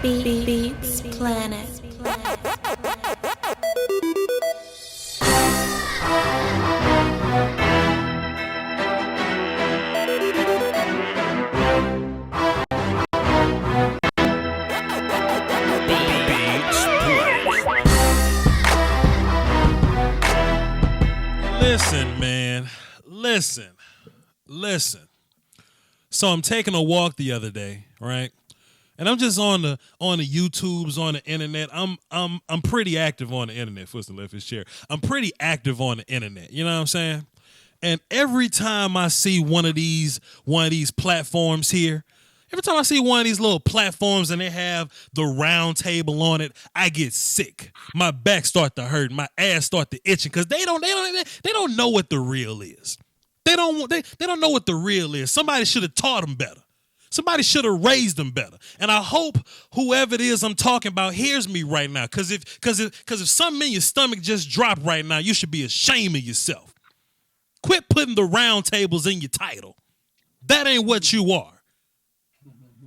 Beats Planet. Listen, man. Listen. So I'm taking a walk the other day, right? And I'm just on the YouTubes, on the internet. I'm pretty active on the internet. Foot's left his chair. I'm pretty active on the internet. You know what I'm saying? And every time I see one of these platforms here, every time I see one of these little platforms and they have the Roundtable on it, I get sick. My back start to hurt. My ass start to itching because they don't know what the real is. They don't know what the real is. Somebody should have taught them better. Somebody should have raised them better. And I hope whoever it is I'm talking about hears me right now. Because if something in your stomach just dropped right now, you should be ashamed of yourself. Quit putting the round tables in your title. That ain't what you are.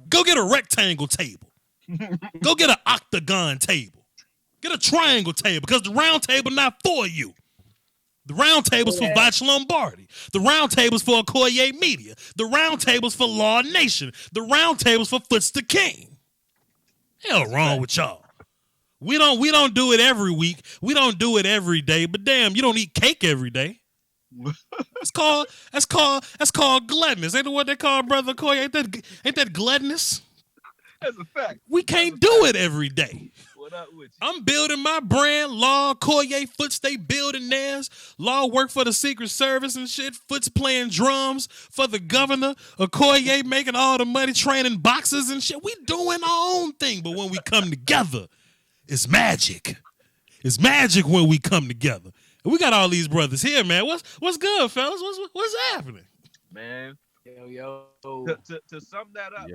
Go get a rectangle table. Go get an octagon table. Get a triangle table because the round table not for you. The round table's for Voch Lombardi. The round table's for Okoye Media. The round table's for Law Nation. The round table's for Foots the King. Hell wrong with y'all. We don't do it every week. We don't do it every day. But damn, you don't eat cake every day. That's called gluttonous. Ain't that what they call Brother Okoye? Ain't that gluttonous? That's a fact. We can't do it every day. What up with you? I'm building my brand. Law, Okoye, Foots, they building theirs. Law work for the Secret Service and shit. Foots playing drums for the governor. Okoye making all the money training boxers and shit. We doing our own thing. But when we come together, it's magic. It's magic when we come together. And we got all these brothers here, man. What's good, fellas? What's happening? Man. Yo. To sum that up,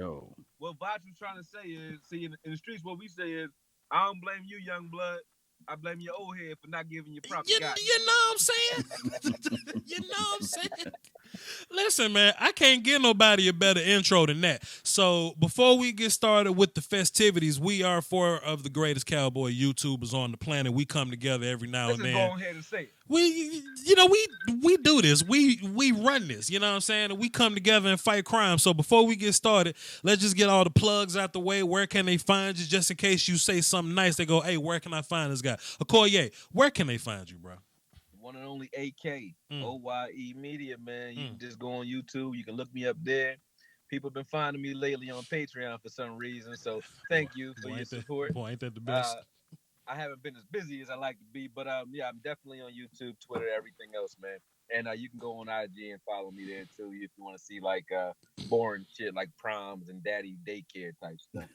what Voch was trying to say is, see, in the streets, what we say is, I don't blame you, young blood. I blame your old head for not giving you proper guidance. You know what I'm saying? You know what I'm saying? Listen, man, I can't give nobody a better intro than that. So before we get started with the festivities, we are four of the greatest cowboy YouTubers on the planet. We come together every now and then. Let's go ahead and say it. We do this. We run this. You know what I'm saying? And we come together and fight crime. So before we get started, let's just get all the plugs out the way. Where can they find you? Just in case you say something nice, they go, hey, where can I find this guy? Okoye, where can they find you, bro? One and only AK, OYE Media, man. You can just go on YouTube. You can look me up there. People have been finding me lately on Patreon for some reason. So thank you for your support. Boy, ain't that the best? I haven't been as busy as I like to be, but yeah, I'm definitely on YouTube, Twitter, everything else, man. And you can go on IG and follow me there too if you want to see like boring shit like proms and daddy daycare type stuff.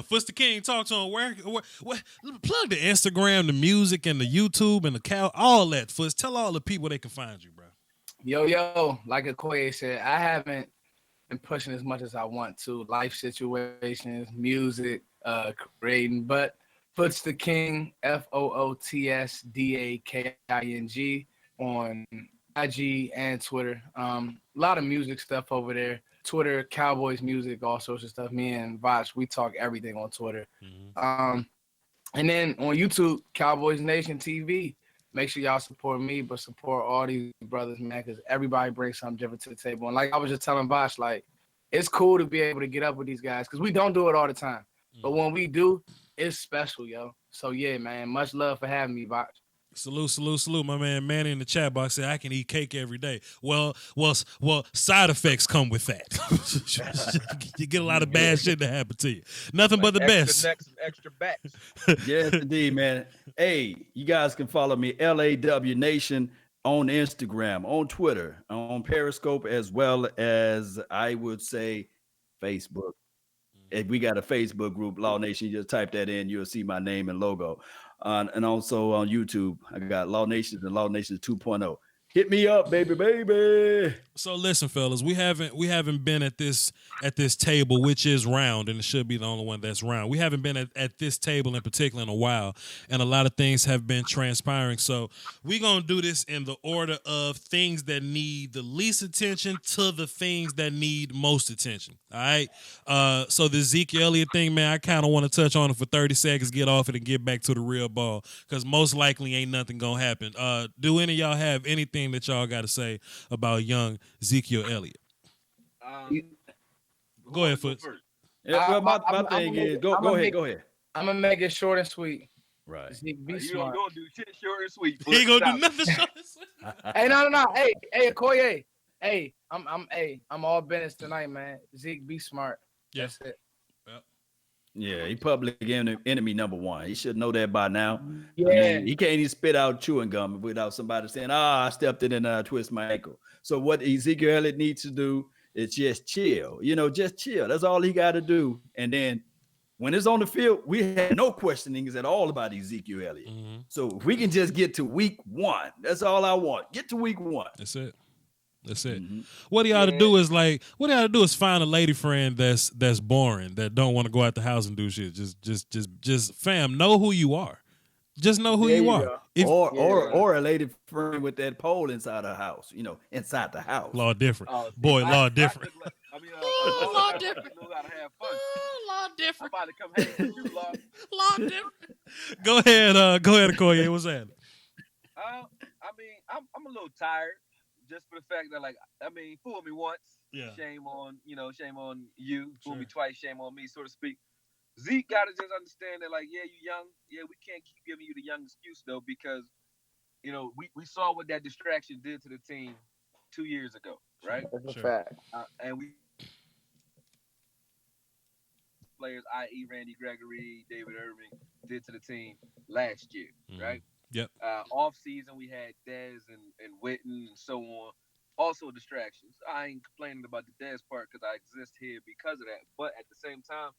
Foots the King, talk to him. Where plug the Instagram, the music, and the YouTube and the cow, all that. Foots, tell all the people they can find you, bro. Yo, like Okoye said, I haven't been pushing as much as I want to. Life situations, music, creating, but Foots the King, FOOTSDAKING on IG and Twitter. A lot of music stuff over there. Twitter, Cowboys music, all sorts of stuff. Me and Voch, we talk everything on Twitter. And then on YouTube, Cowboys Nation TV. Make sure y'all support me, but support all these brothers, man, because everybody brings something different to the table. And like I was just telling Voch, like, it's cool to be able to get up with these guys because we don't do it all the time. But when we do, it's special, yo. So, yeah, man, much love for having me, Voch. Salute. My man Manny in the chat box said, I can eat cake every day. Well, side effects come with that. You get a lot of bad shit to happen to you. Nothing like but the best. Necks and extra backs. Yes, indeed, man. Hey, you guys can follow me, LAW Nation, on Instagram, on Twitter, on Periscope, as well as, I would say, Facebook. If we got a Facebook group, Law Nation, you just type that in, you'll see my name and logo. And also on YouTube, I got Law Nations and Law Nations 2.0. Hit me up, baby. So listen, fellas, we haven't been at this table, which is round, and it should be the only one that's round. We haven't been at this table in particular in a while, and a lot of things have been transpiring. So we're gonna do this in the order of things that need the least attention to the things that need most attention. All right. So the Zeke Elliott thing, man, I kind of want to touch on it for 30 seconds, get off it, and get back to the real ball, because most likely ain't nothing gonna happen. Do any of y'all have anything that y'all got to say about young Ezekiel Elliott? Go ahead, Foots. Yeah, well, my thing is, go ahead. I'm gonna make it short and sweet. Right. Zeke, be You smart. don't do shit short and sweet. He ain't gonna do nothing short and sweet. Hey, no. Hey, Okoye. Hey, I'm all business tonight, man. Zeke, be smart. Yeah. That's it. Yeah, he public enemy number one. He should know that by now. Yeah. I mean, he can't even spit out chewing gum without somebody saying, I stepped in and twist my ankle. So what Ezekiel Elliott needs to do is just chill. Just chill. That's all he got to do. And then when it's on the field, we had no questionings at all about Ezekiel Elliott. Mm-hmm. So if we can just get to week 1, that's all I want. Get to week 1. That's it. Mm-hmm. What he ought to do is find a lady friend that's boring, that don't want to go out the house and do shit. Just fam, know who you are. Just know who you are. Or a lady friend with that pole inside her house. Inside the house. Law different. Law different. Law different. Know how to have fun. Law different. I'm about to come hang with you, Law. Law different. Go ahead, Okoye. What's that? I'm a little tired. Just for the fact that, fool me once, shame on you. Fool me twice, shame on me, so to speak. Zeke got to just understand that, you young. Yeah, we can't keep giving you the young excuse, though, because, we saw what that distraction did to the team 2 years ago, right? That's a fact. And we players, i.e. Randy Gregory, David Irving, did to the team last year, right? Yep. Off season, we had Dez and Witten and so on. Also distractions. I ain't complaining about the Dez part because I exist here because of that. But at the same time,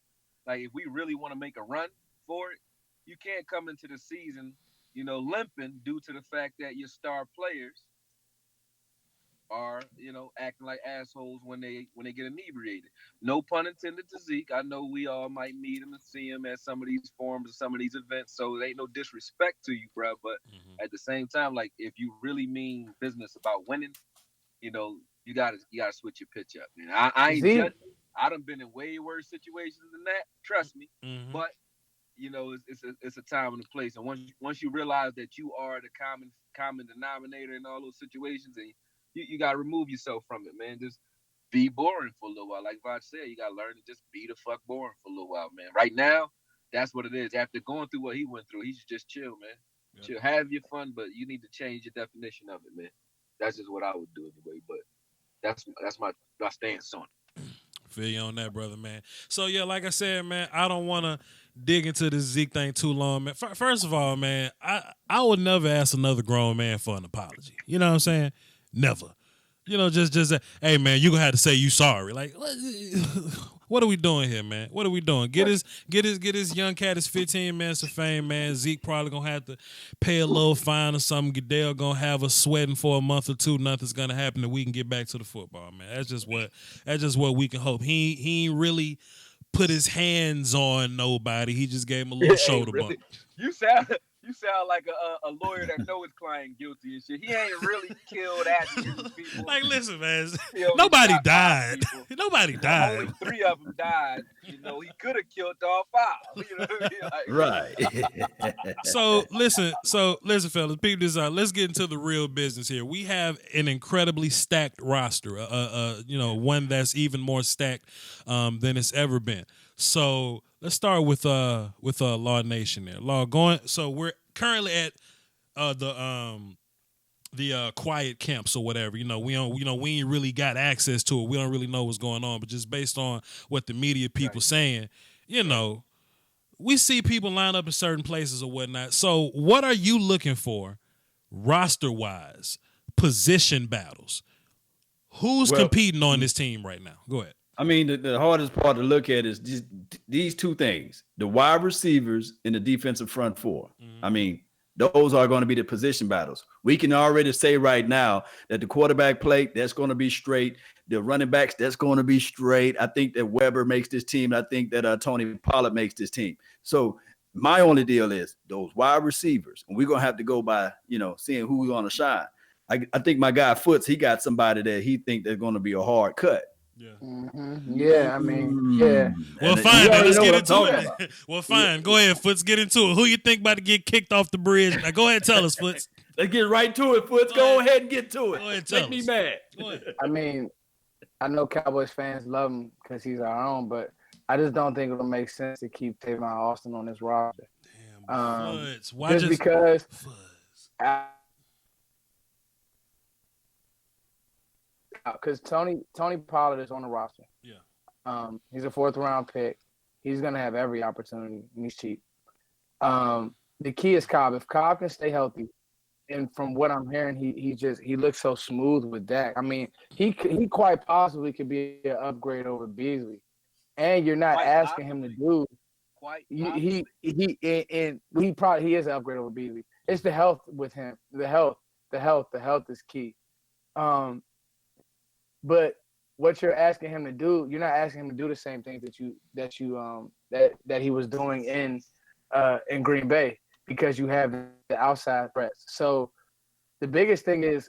if we really want to make a run for it, you can't come into the season, limping due to the fact that your star players are, acting like assholes when they get inebriated. No pun intended to Zeke. I know we all might meet him and see him at some of these forums or some of these events, so there ain't no disrespect to you, bro. But at the same time, if you really mean business about winning, you gotta switch your pitch up, man. I ain't judging. I done been in way worse situations than that. Trust me. But it's a time and a place, and once you realize that you are the common denominator in all those situations, and you got to remove yourself from it, man. Just be boring for a little while. Like Voch said, you got to learn to just be the fuck boring for a little while, man. Right now, that's what it is. After going through what he went through, he should just chill, man. Yeah. Chill, have your fun, but you need to change your definition of it, man. That's just what I would do anyway, but that's my stance on it. Feel you on that, brother, man. So, yeah, like I said, man, I don't want to dig into this Zeke thing too long, man. First of all, man, I would never ask another grown man for an apology. You know what I'm saying? Never. Just hey, man, you gonna have to say you sorry. What are we doing here, man? What are we doing? Get his young cat his 15 minutes of fame, man. Zeke probably gonna have to pay a little fine or something. Goodell gonna have us sweating for a month or two. Nothing's gonna happen, and we can get back to the football, man. That's just what we can hope. He ain't really put his hands on nobody. He just gave him a little shoulder bump. You sound like a lawyer that know his client guilty and shit. He ain't really killed people. Listen, man. Nobody died. Nobody died. Only 3 of them died. He could have killed all 5. You know what I mean? Right. So listen, fellas, peep this out. Let's get into the real business here. We have an incredibly stacked roster. One that's even more stacked than it's ever been. So let's start with Law Nation there. Law going. So we're currently at the quiet camps or whatever. We ain't really got access to it. We don't really know what's going on. But just based on what the media people saying, we see people line up in certain places or whatnot. So what are you looking for, roster wise, position battles? Who's competing on this team right now? Go ahead. I mean, the hardest part to look at is these 2 things: the wide receivers and the defensive front 4. I mean, Those are going to be the position battles. We can already say right now that the quarterback play, that's going to be straight. The running backs, that's going to be straight. I think that Weber makes this team. I think that Tony Pollard makes this team. So my only deal is those wide receivers. And we're going to have to go by, seeing who's going to shine. I think my guy Foots, he got somebody that he think they're going to be a hard cut. Yeah. Yeah, I mean, yeah. Well, fine. Now let's get into it. About. Well, fine. Go ahead, Foots. Get into it. Who you think about to get kicked off the bridge? Now, go ahead and tell us, Foots. Let's get right to it, Foots. Go ahead and get to it. Go ahead, tell Make me us. mad. Go ahead. I mean, I know Cowboys fans love him because he's our own, but I just don't think it'll make sense to keep Tavon Austin on this roster. Damn, Foots. Why just because because Tony Pollard is on the roster. Yeah. He's a 4th round pick. He's gonna have every opportunity, and he's cheap. The key is Cobb. If Cobb can stay healthy, and from what I'm hearing, he looks so smooth with Dak. I mean, he quite possibly could be an upgrade over Beasley, and you're not asking him to do. He is an upgrade over Beasley. It's the health with him. The health is key. But what you're asking him to do, you're not asking him to do the same things that he was doing in Green Bay, because you have the outside threats. So the biggest thing is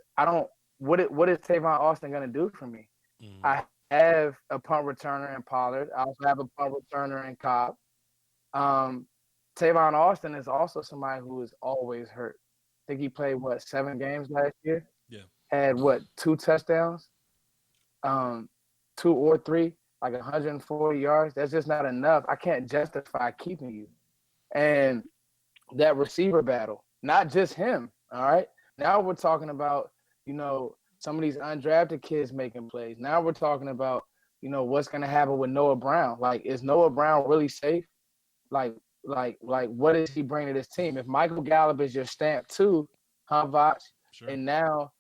what is Tavon Austin gonna do for me? I have a punt returner in Pollard. I also have a punt returner in Cobb. Tavon Austin is also somebody who is always hurt. I think he played 7 games last year. Yeah. Had 2 touchdowns, 2 or 3, like 140 yards. That's just not enough. I can't justify keeping you. And that receiver battle, not just him. All right. Now we're talking about, some of these undrafted kids making plays. Now we're talking about, what's going to happen with Noah Brown. Like, is Noah Brown really safe? Like, what does he bring to this team? If Michael Gallup is your stamp too, Voch? Sure. And now,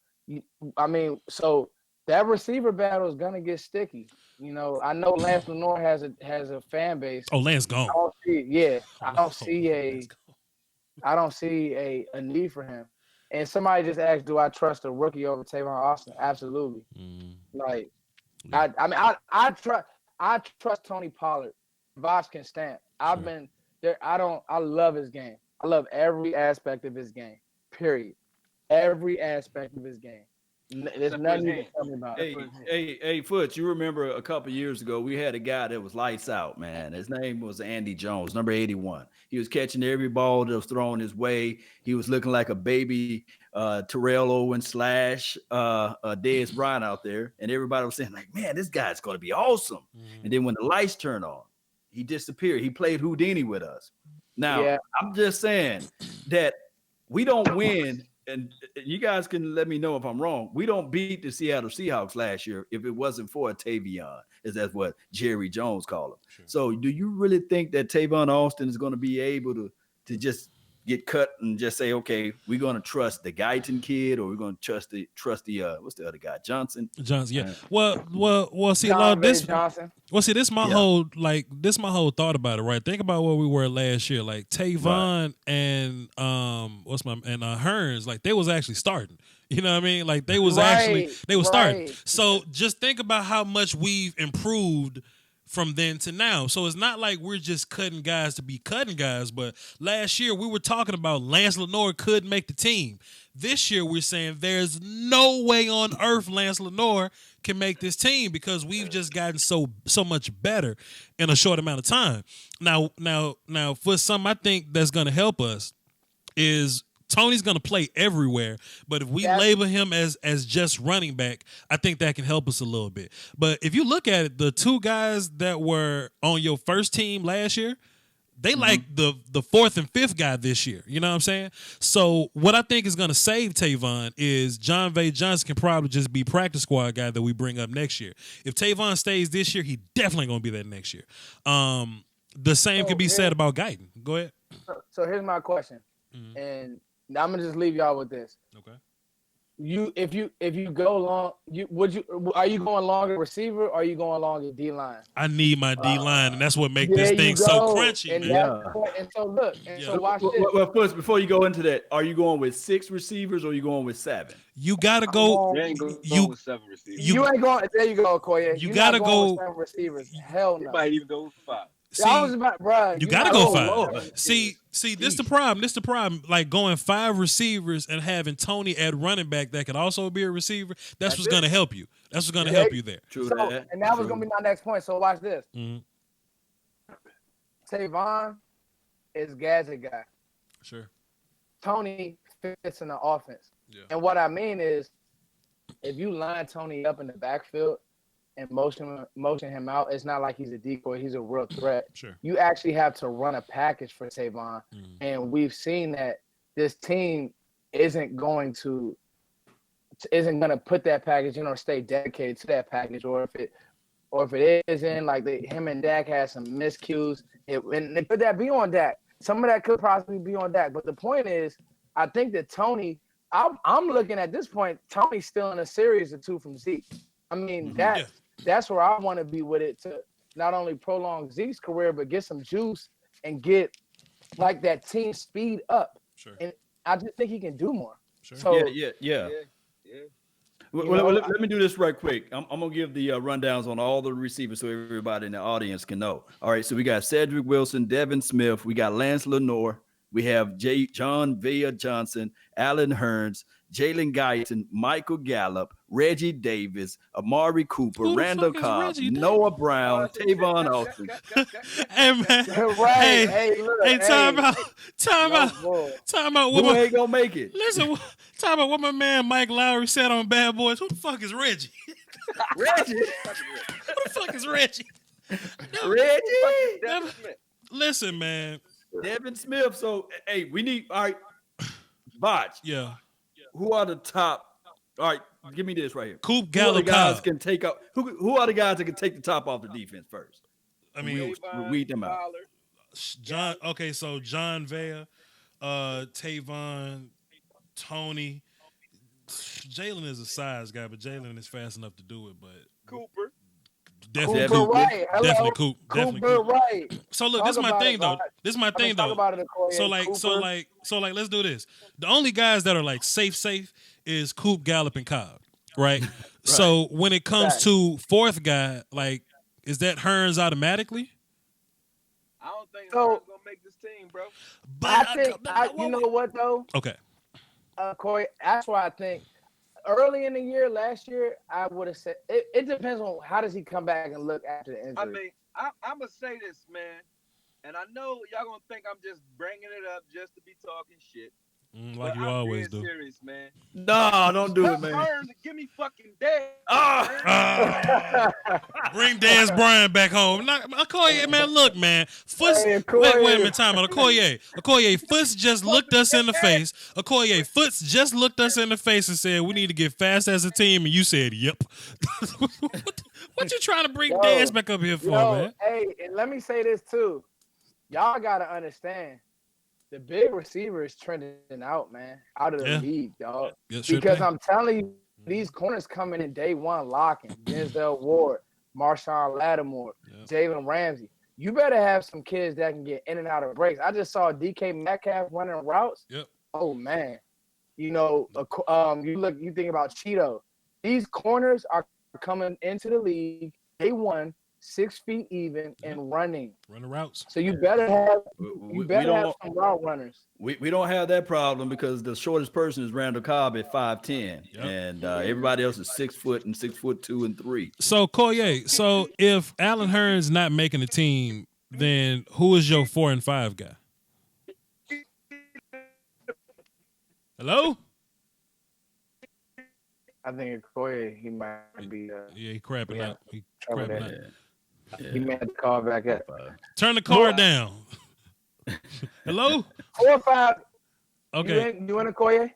so that receiver battle is gonna get sticky. I know Lance Lenore has a fan base. Oh, Lance gone. I don't see a need for him. And somebody just asked, do I trust a rookie over Tavon Austin? Absolutely. Like, I trust Tony Pollard. Voch can stamp. I've been there. I love his game. I love every aspect of his game. Period. Every aspect of his game. There's nothing you can tell me about. Hey, Foots, you remember a couple years ago, we had a guy that was lights out, man. His name was Andy Jones, number 81. He was catching every ball that was thrown his way. He was looking like a baby Terrell Owens / Dez Bryant out there. And everybody was saying, like, man, this guy's going to be awesome. And then when the lights turned on, he disappeared. He played Houdini with us. Now, I'm just saying that we don't win. And you guys can let me know if I'm wrong. We don't beat the Seattle Seahawks last year if it wasn't for Tavion, as that's what Jerry Jones called him. Sure. So do you really think that Tavon Austin is going to be able to just get cut and just say, okay, we're going to trust the Guyton kid, or we're going to trust the what's the other guy, Johnson? Johnson, yeah. Well, see, this my whole thought about it, right? Think about where we were last year. Like Tavon and Hearns, like they was actually starting. You know what I mean? Like they was starting. So just think about how much we've improved from then to now. So it's not like we're just cutting guys to be cutting guys, but last year we were talking about Lance Lenore could make the team. This year we're saying there's no way on earth Lance Lenore can make this team because we've just gotten so much better in a short amount of time. Now for something I think that's going to help us is Tony's going to play everywhere, but if we label him as just running back, I think that can help us a little bit. But if you look at it, the 2 guys that were on your first team last year, they like the 4th and 5th guy this year. You know what I'm saying? So what I think is going to save Tavon is John V. Johnson can probably just be practice squad guy that we bring up next year. If Tavon stays this year, he definitely going to be that next year. The same could be said about Guyton. Go ahead. So here's my question, and I'm gonna just leave y'all with this. Okay. if you go long, are you going longer receiver or are you going longer D line? I need my D line, and that's what make There this you thing so go. crunchy, And man. Yeah. and so look, and Yeah. so watch this. Well, first, before you go into that, are you going with 6 receivers or are you going with 7? You gotta I'm go. going- You ain't going You with 7 receivers. You ain't going. There you go, Okoye. You You're gotta not going go- with 7 receivers. Hell You no. might even go with 5. I was see. about, bruh, You you're gotta not go going with five. 7 receivers. See, this the problem. This the problem. Like going 5 receivers and having Tony at running back that could also be a receiver. That's what's gonna help you. That's what's gonna help you there. True So, that. and that was True. gonna be my next point. So watch this. Mhm. Tavon is gadget guy. Sure. Tony fits in the offense. Yeah. And what I mean is, if you line Tony up in the backfield and motion him out, it's not like he's a decoy. He's a real threat. Sure. You actually have to run a package for Tavon. Mhm. And we've seen that this team isn't going to put that package, stay dedicated to that package, or if it isn't, like him and Dak had some miscues, and could that be on Dak? Some of that could possibly be on Dak. But the point is, I think that Tony, I'm looking at this point, Tony's still in a series or 2 from Zeke. I mean, that's where I want to be with it, to not only prolong Zeke's career, but get some juice and get like that team speed up. Sure. And I just think he can do more. Sure. So Yeah. Well, You know, let me do this right quick. I'm going to give the rundowns on all the receivers so everybody in the audience can know. All right, so we got Cedric Wilson, Devin Smith, we got Lance Lenore, we have John Villa Johnson, Alan Hearns, Jalen Guyton, Michael Gallup, Reggie Davis, Amari Cooper, Who the Randall fuck is Cobb, Reggie Noah Brown, Tavon Austin. Hey man. right. Hey, Look, hey, time out. boy. Time out. Who ain't going to make it? Listen, time about what my man Mike Lowry said on Bad Boys. Who the fuck is Reggie? Reggie. Who the fuck is Reggie? Reggie. Devin Smith. Listen, man. Devin Smith. So, hey, we need, all right, Voch. Yeah. Who are the top? All right, give me this right here. Coop Who are the Gallup guys Cobb. can take out? Who are the guys that can take the top off the defense first? I mean, Tavon, weed them out. Fowler. John. Okay, so John Vea, Tavon, Tony. Jalen is a size guy, but Jalen is fast enough to do it. But Cooper. definitely Cooper Coop. Wright. Hello. Definitely Coop. Definitely Cooper Coop. Wright. So look, Talk this is my about thing it, though. Voch. This is my thing Talk though. about it, Okoye. So let's do this. The only guys that are like safe is Coop, Gallup, and Cobb, right? So when it comes Facts. to fourth guy, like, is that Hearns automatically? I don't think So- Hearns gonna make this team, bro. But you know what though, Okay. Corey? That's why I think early in the year, last year, I would have said it depends on how does he come back and look after the injury. I mean, I'm gonna say this, man, and I know y'all gonna think I'm just bringing it up just to be talking shit. Like but you I'm always being do. serious, man. No, don't do it, Cut man. Hearns and give me fucking dead. Ah! Bring Dez Bryant back home. Okoye, man, look, man. Foots, Hey, wait Okoye. a minute, time out. Okoye, Foots just looked us in the face. Okoye, Foots just looked us in the face and said, we need to get fast as a team, and you said, yep. what you trying to bring Yo, Dez back up here for, man? Hey, and let me say this too. Y'all gotta understand, the big receiver is trending out, man, out of the Yeah. league, dog. Yeah, sure Because thing. I'm telling you, these corners coming in day one locking. Denzel Ward, Marshawn Lattimore, Yeah. Jalen Ramsey. You better have some kids that can get in and out of breaks. I just saw DK Metcalf running routes. Yep. Oh man, you think about Cheeto. These corners are coming into the league day one, 6 feet even and running. Run the routes. So you better have We have don't some route runners. we don't have that problem because the shortest person is Randall Cobb at 5'10", Yep. and everybody else is 6 foot and 6'2" and 3. So, Koye, so if Allen Hearns not making the team, then who is your 4 and 5 guy? Hello? I think Okoye, he might be Yeah, he crapping Yeah. out. He trouble crapping there. out. He may have to call back up. Turn the car down. Hello? 4 or 5. Okay. You in Okoye?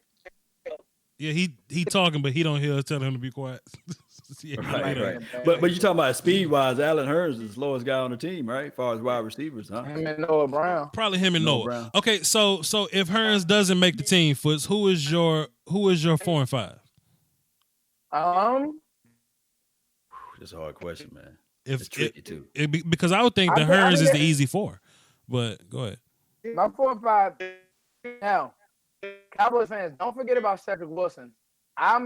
Yeah, he talking, but he don't hear us telling him to be quiet. Yeah, Right, he don't. right. But you talking about speed wise, Allen Hearns is the slowest guy on the team, right? As far as wide receivers, huh? Him and Noah Brown. Probably him and Noah Noah. Brown. Okay, so if Hearns doesn't make the team, Foots, who is your 4 and 5? That's a hard question, man. If It's tricky too. Because I would think the Hearns is the easy 4. But go ahead. My 4 and 5. Now, Cowboys fans, don't forget about Cedric Wilson. I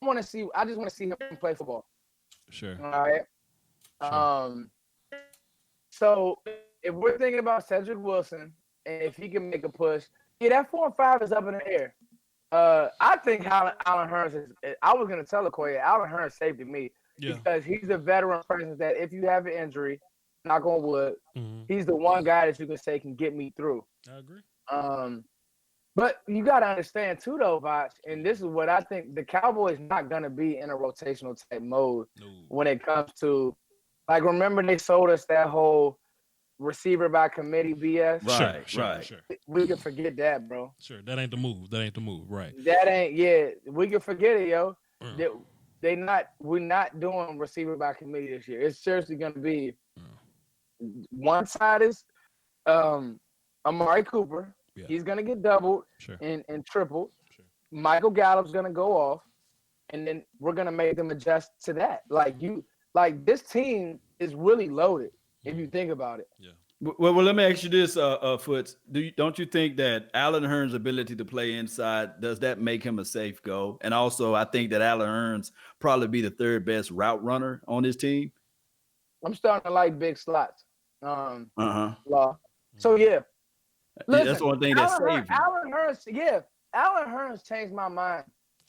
want to see. I just want to see him play football. Sure. All right. Sure. So if we're thinking about Cedric Wilson, and if he can make a push, yeah, that 4 and 5 is up in the air. I think Allen Hearns is. I was gonna tell Okoye, Allen Hearns saved me because he's a veteran presence that if you have an injury, knock on wood, he's the one guy that you can say can get me through. I agree. But you got to understand too, though, Voch, and this is what I think: the Cowboys not gonna be in a rotational type mode when it comes to, like, remember they sold us that whole receiver by committee BS. Sure. We can forget that, bro. Sure, that ain't the move. Right. That ain't. Yeah, we can forget it, yo. We're not doing receiver by committee this year. It's seriously gonna be one side is Amari Cooper. Yeah. He's gonna get doubled and tripled. Sure. Michael Gallup's gonna go off, and then we're gonna make them adjust to that. Like this team is really loaded if you think about it. Yeah. Well, let me ask you this, Foots. Don't you think that Allen Hearns' ability to play inside, does that make him a safe go? And also, I think that Allen Hearns probably be the 3rd best route runner on this team. I'm starting to like big slots. Law. So yeah. Listen, that's one thing that saved him. Allen Hearns changed my mind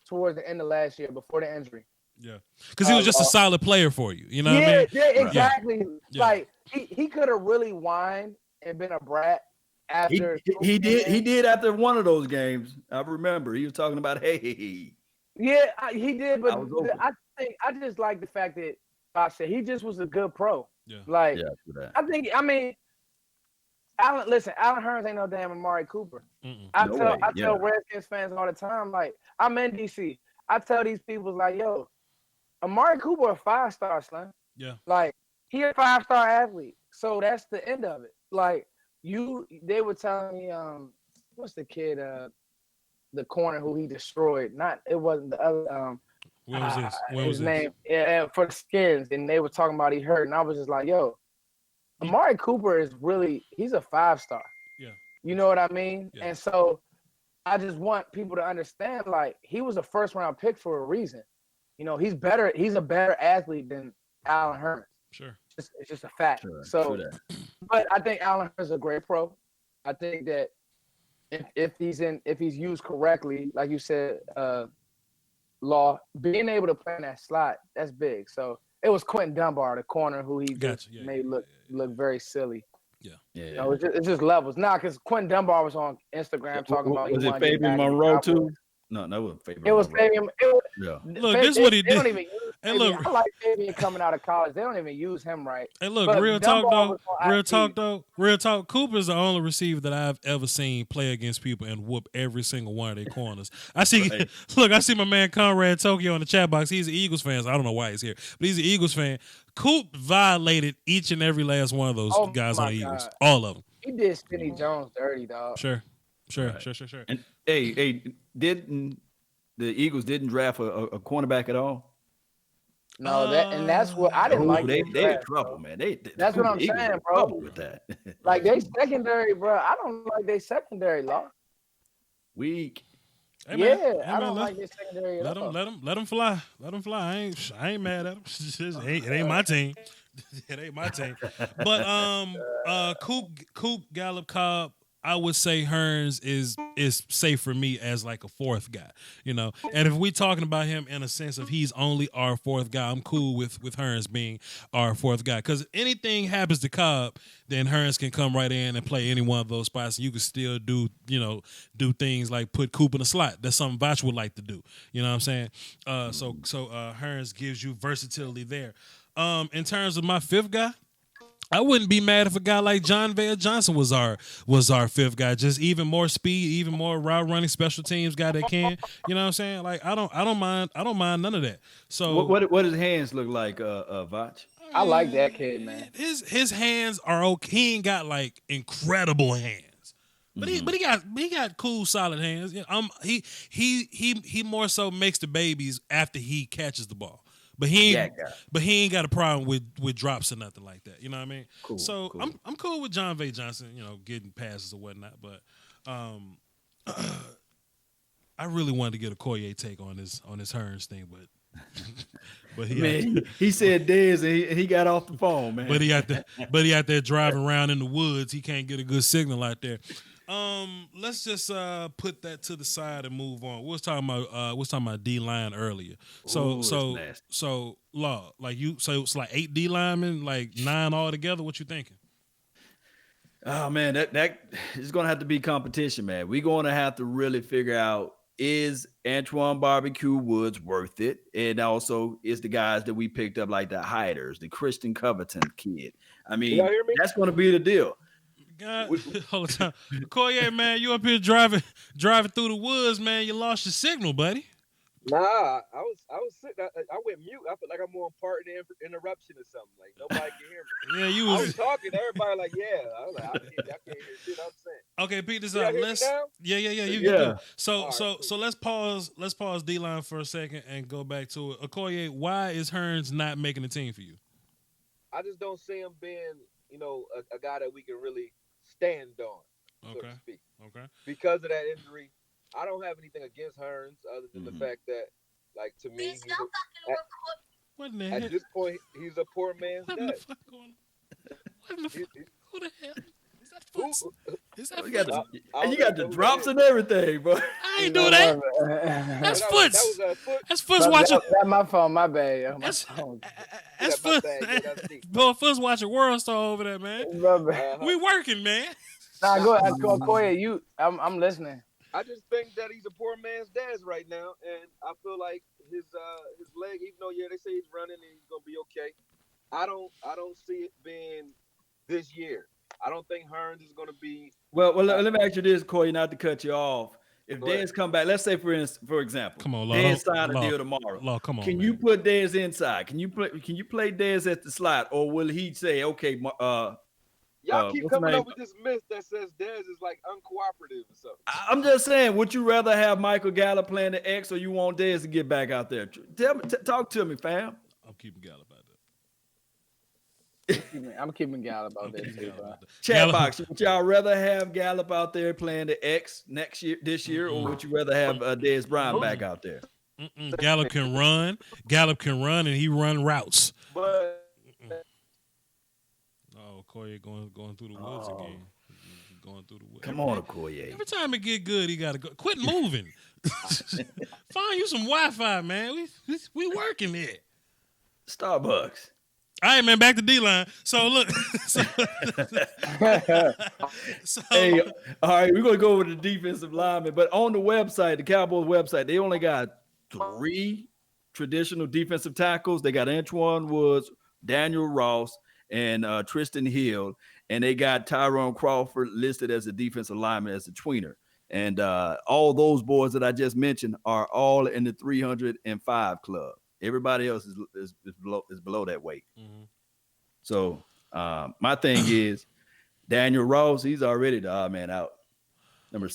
towards the end of last year before the injury. Yeah, because he was just a solid player for you. You know what I mean? Yeah, exactly. Yeah. Like he could have really whined and been a brat after. He did after one of those games. I remember he was talking about hey. Yeah, he did, but I just like the fact that I said he just was a good pro. Yeah. I mean. Allen Hearns ain't no damn Amari Cooper. I tell Redskins fans all the time, like, I'm in DC. I tell these people, like, yo, Amari Cooper a 5-star, son. Yeah. Like, he a 5-star athlete. So that's the end of it. Like, they were telling me, what's the kid, the corner who he destroyed? It wasn't the other, when was this? His name, yeah, for the Skins, and they were talking about he hurt, and I was just like, yo, Amari Cooper is he's a 5-star. Yeah. You know what I mean? Yeah. And so I just want people to understand, like, he was a 1st-round pick for a reason. You know, he's a better athlete than Allen Hearns. Sure. It's just a fact. Sure, but I think Allen Hearns is a great pro. I think that if he's used correctly, like you said, Law, being able to play in that slot, that's big. So it was Quentin Dunbar, the corner, who he made look very silly. Yeah. You know, it's just levels. Because Quentin Dunbar was on Instagram talking about. Was it Fabian Monroe too? No, that wasn't Fabian. It was Fabian. Look, this is what he did. They don't even use Fabian. I like Fabian coming out of college. They don't even use him right. Hey, look, real talk though. Cooper's the only receiver that I've ever seen play against people and whoop every single one of their corners. I see my man Conrad Tokyo in the chat box. He's an Eagles fan, so I don't know why he's here, but he's an Eagles fan. Coop violated each and every last one of those guys on the Eagles. All of them. He did Skinny Jones dirty, dog. Sure. And didn't the Eagles draft a cornerback at all? No, that's what I didn't like. They in trouble, man. That's what I'm saying, bro. With that. Like, they secondary, bro. I don't like they secondary, Law. Weak. Hey, man. I don't like this secondary at all. Let them fly. I ain't mad at them. It ain't my team. It ain't my team. But Coop, Gallup, Cobb, I would say Hearns is safe for me as like a 4th guy, you know. And if we talking about him in a sense of he's only our 4th guy, I'm cool with Hearns being our 4th guy. Because if anything happens to Cobb, then Hearns can come right in and play any one of those spots, and you can still do things like put Coop in a slot. That's something Voch would like to do. You know what I'm saying? So Hearns gives you versatility there. In terms of my 5th guy, I wouldn't be mad if a guy like John Vaya Johnson was our 5th guy. Just even more speed, even more route running, special teams guy that can. You know what I'm saying? Like I don't mind none of that. So what does hands look like, Voch? I like that kid, man. His hands are okay. He ain't got like incredible hands. But he got cool, solid hands. You know, he more so makes the babies after he catches the ball. But he ain't got a problem with drops or nothing like that. You know what I mean? Cool, So cool. I'm cool with John V. Johnson, you know, getting passes or whatnot. But I really wanted to get a Koye take on this Hearns thing, but he said Dez and he got off the phone, man. But he out there driving around in the woods. He can't get a good signal out there. Let's just put that to the side and move on. We was talking about D line earlier. So Law, like so it's like 8 D linemen, like 9 altogether. What you thinking? Oh man, that is gonna have to be competition, man. We're gonna have to really figure out, is Antoine Barbecue Woods worth it? And also, is the guys that we picked up, like the Hiders, the Christian Covington kid. I mean, that's going to be the deal. God, hold on. Koye, man, you up here driving through the woods, man. You lost your signal, buddy. Nah, I was sitting. I went mute. I felt like I'm on part of the interruption or something. Like nobody can hear me. Yeah, you I was talking. Everybody like, yeah. I was like, I can't hear shit I'm saying. Okay, Pete, this up. Let's. Yeah. You Yeah. do. So let's pause. Let's pause D line for a second and go back to it. Okoye, why is Hearns not making the team for you? I just don't see him being, a guy that we can really stand on, so to speak. Okay. Because of that injury, I don't have anything against Hearns other than the fact that, like, to me, at this point, he's a poor man's dad. Who the hell? Is that Foots? Is that You got the drops and everything, bro. I ain't do that. That's Foots. That's Foots watching. That's my phone. My bad. Yo. My phone. That's Foots. Bro, Foots watching World Star over there, man. We working, man. Nah, go ahead. Koye, I'm listening. I just think that he's a poor man's dad right now, and I feel like his leg, even though they say he's running and he's gonna be okay, I don't see it being this year. I don't think Hearns is gonna be. Well, let me ask you this, Corey, not to cut you off. If Dez come back, let's say for example, come on, Dez sign a deal tomorrow. Law, come on, can man. you put Dez inside? Can you play Dez at the slot, or will he say, okay, y'all keep coming up with this myth that says Dez is like uncooperative or something. I'm just saying, would you rather have Michael Gallup playing the X, or you want Dez to get back out there? Talk to me, fam. I'm keeping Gallup out there. I'm keeping Gallup out there too, bro. Chat box, would y'all rather have Gallup out there playing the X this year, or would you rather have Dez Bryant back out there? Gallup can run. And he run routes. But Okoye going through the woods again. Going through the woods. Come on, Okoye. Every time it get good, he got to go. Quit moving. Find you some Wi-Fi, man. We working it. Starbucks. All right, man, back to D-line. So, look. Hey, all right, we're going to go over the defensive lineman. But on the website, the Cowboys website, they only got 3 traditional defensive tackles. They got Antoine Woods, Daniel Ross, and Tristan Hill. And they got Tyrone Crawford listed as a defensive lineman, as a tweener. And all those boys that I just mentioned are all in the 305 club. Everybody else is below that weight. Mm-hmm. So my thing is Daniel Ross, he's already the odd man out. Number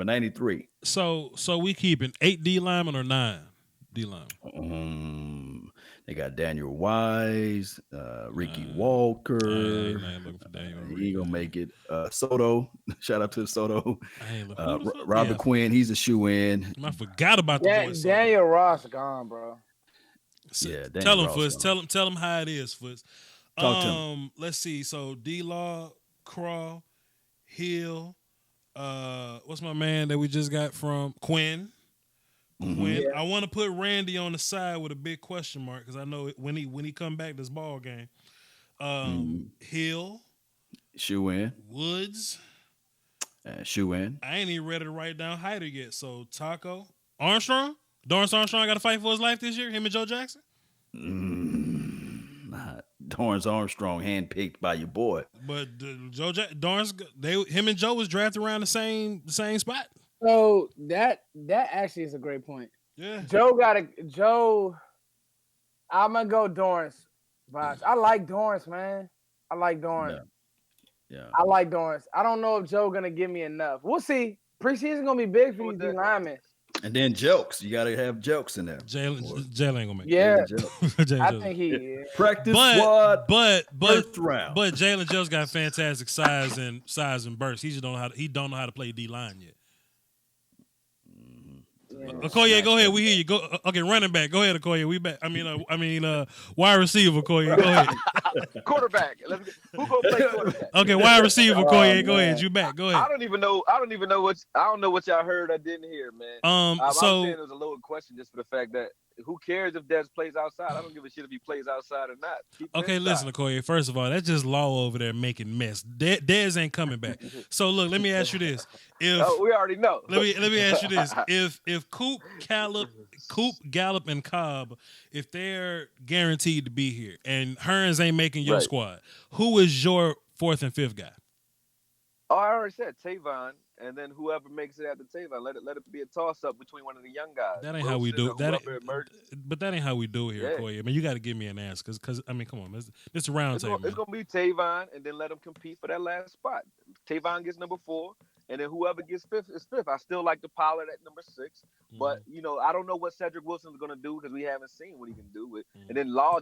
93. So we keeping 8 D linemen or 9 D linemen? They got Daniel Wise, Ricky Walker. I ain't looking for Daniel. He gonna make it. Soto, shout out to Soto. Robert Quinn, he's a shoe in. I forgot about the voice. Daniel Ross gone, bro. Yeah, tell him, Foots. Tell him how it is, Foots. Talk to him. Let's see. So D-Law, Craw, Hill. What's my man that we just got from Quinn? Yeah. I want to put Randy on the side with a big question mark because I know when he come back this ball game. Hill, shoe in. Woods, shoe in. I ain't even ready to write down Hyder yet. So Taco, Armstrong, Dorrance Armstrong got to fight for his life this year. Him and Joe Jackson. Dorrance Armstrong handpicked by your boy, but Dorrance, him and Joe was drafted around the same spot. So that actually is a great point. Yeah. Joe. I'm gonna go Dorrance. I like Dorrance, man. I like Dorrance. Yeah. I like Dorrance. I don't know if Joe gonna give me enough. We'll see. Preseason gonna be big for these D linemen. And then jokes. You got to have jokes in there. Jalen ain't gonna make Yeah, it. I think he. Practice squad. But first round. But Jalen Jones got fantastic size and burst. He just don't know how to play D line yet. Okoye, go ahead. We hear you. Go. Okay, running back. Go ahead, Okoye. We back. Wide receiver, Okoye. Go ahead. Quarterback. Who gonna play quarterback? Okay, wide receiver, Okoye. Go ahead. You back. Go ahead. I don't even know what y'all heard. I didn't hear, man. I'm saying it was a loaded question just for the fact that who cares if Dez plays outside? I don't give a shit if he plays outside or not. Okay, listen, Okoye. First of all, that's just Law over there making mess. Dez ain't coming back. So look, let me ask you this: we already know. Let me ask you this: if Coop, Gallup, and Cobb, if they're guaranteed to be here, and Hearns ain't making your squad, who is your fourth and fifth guy? Oh, I already said Tavon, and then whoever makes it after Tavon, let it be a toss up between one of the young guys. That ain't how we do. But that ain't how we do it here, Koye. I mean, you got to give me an answer, because I mean, come on, it's a round table. It's gonna be Tavon, and then let them compete for that last spot. Tavon gets number 4, and then whoever gets fifth is fifth. I still like the Pollard at number 6, but I don't know what Cedric Wilson's gonna do because we haven't seen what he can do with. And then Law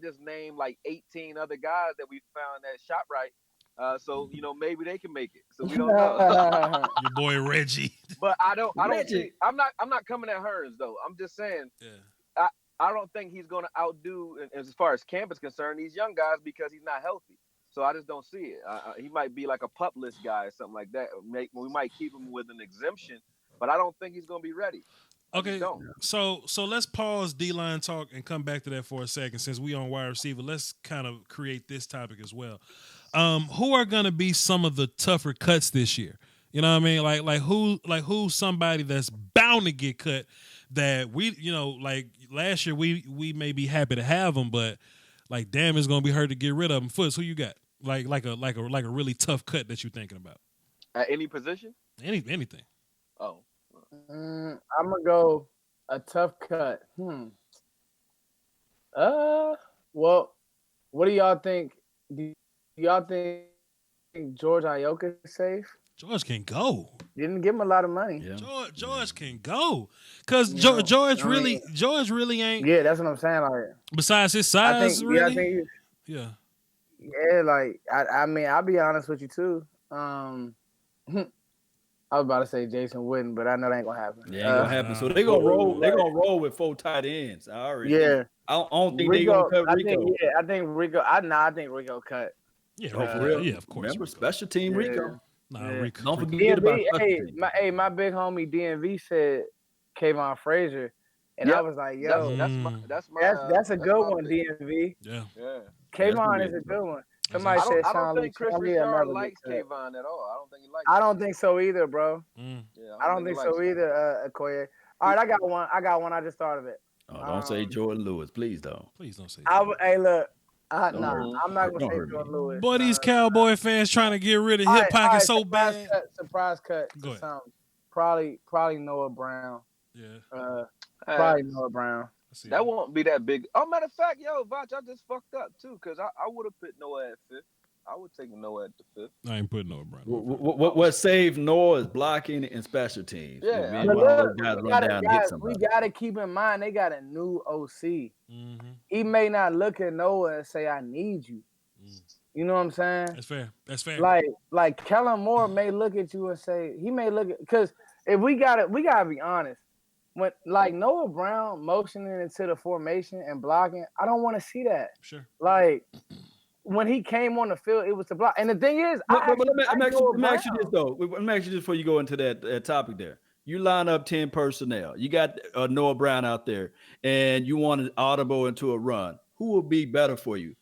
just named like 18 other guys that we found that shot right. So maybe they can make it. So we don't know. Your boy Reggie. But I don't see. I'm not coming at Hearns though. I'm just saying. Yeah. I don't think he's gonna outdo as far as camp is concerned these young guys because he's not healthy. So I just don't see it. He might be like a pup list guy or something like that. We might keep him with an exemption, but I don't think he's gonna be ready. Okay, so let's pause D-line talk and come back to that for a second. Since we on wide receiver, let's kind of create this topic as well. Who are gonna be some of the tougher cuts this year? You know what I mean? Like who's somebody that's bound to get cut that we, like last year we may be happy to have them, but like damn, it's gonna be hard to get rid of them. Foots, who you got? Like a really tough cut that you're thinking about? At any position? Anything. Oh. I'm gonna go a tough cut. Well, what do y'all think? Do y'all think George Ayoka is safe? George can go. Didn't give him a lot of money. Yeah. George can go because George really ain't. Yeah, that's what I'm saying. Like, besides his size, yeah. Like I mean, I'll be honest with you too. I was about to say Jason Witten, but I know that ain't gonna happen. Yeah, ain't gonna happen. So they gonna roll. They gonna roll with 4 tight ends. I already. Yeah. I don't think they gonna cut Rico. I think Rico. I think Rico cut. Yeah, for real. Yeah, of course. Remember special team Rico. Rico. Don't forget about my big homie DMV said Kayvon Frazier, and I was like, yo, that's a good one, DMV. Yeah. Kayvon is a good one. Somebody said I don't think Chris Richard likes Kayvon at all. I don't think he likes. I don't think so either, bro. Yeah, I don't think so either, Okoye. All right, I got one. I just thought of it. Oh, don't say Jordan Lewis, please don't. Please don't say. Hey, look. I'm not gonna say Jordan Lewis. Boy, these Cowboy fans trying to get rid of hip pocket so bad. Surprise cut. Go ahead. Probably Noah Brown. Yeah. Probably Noah Brown. That won't be that big. Oh, matter of fact, Voch, I just fucked up too because I would have put Noah at 5th. I would take Noah at the 5th. I ain't putting Noah Brown. What saved Noah is blocking and special teams. Yeah, we gotta keep in mind they got a new OC. Mm-hmm. He may not look at Noah and say, "I need you." You know what I'm saying? That's fair. Like Kellen Moore may look at you and say he may look at because if we gotta be honest. When like Noah Brown motioning into the formation and blocking, I don't want to see that. Sure. Like when he came on the field, it was to block. And the thing is, let me ask you this though. Let me ask you this before you go into that topic there. You line up 10 personnel. You got Noah Brown out there, and you want to audible into a run. Who will be better for you?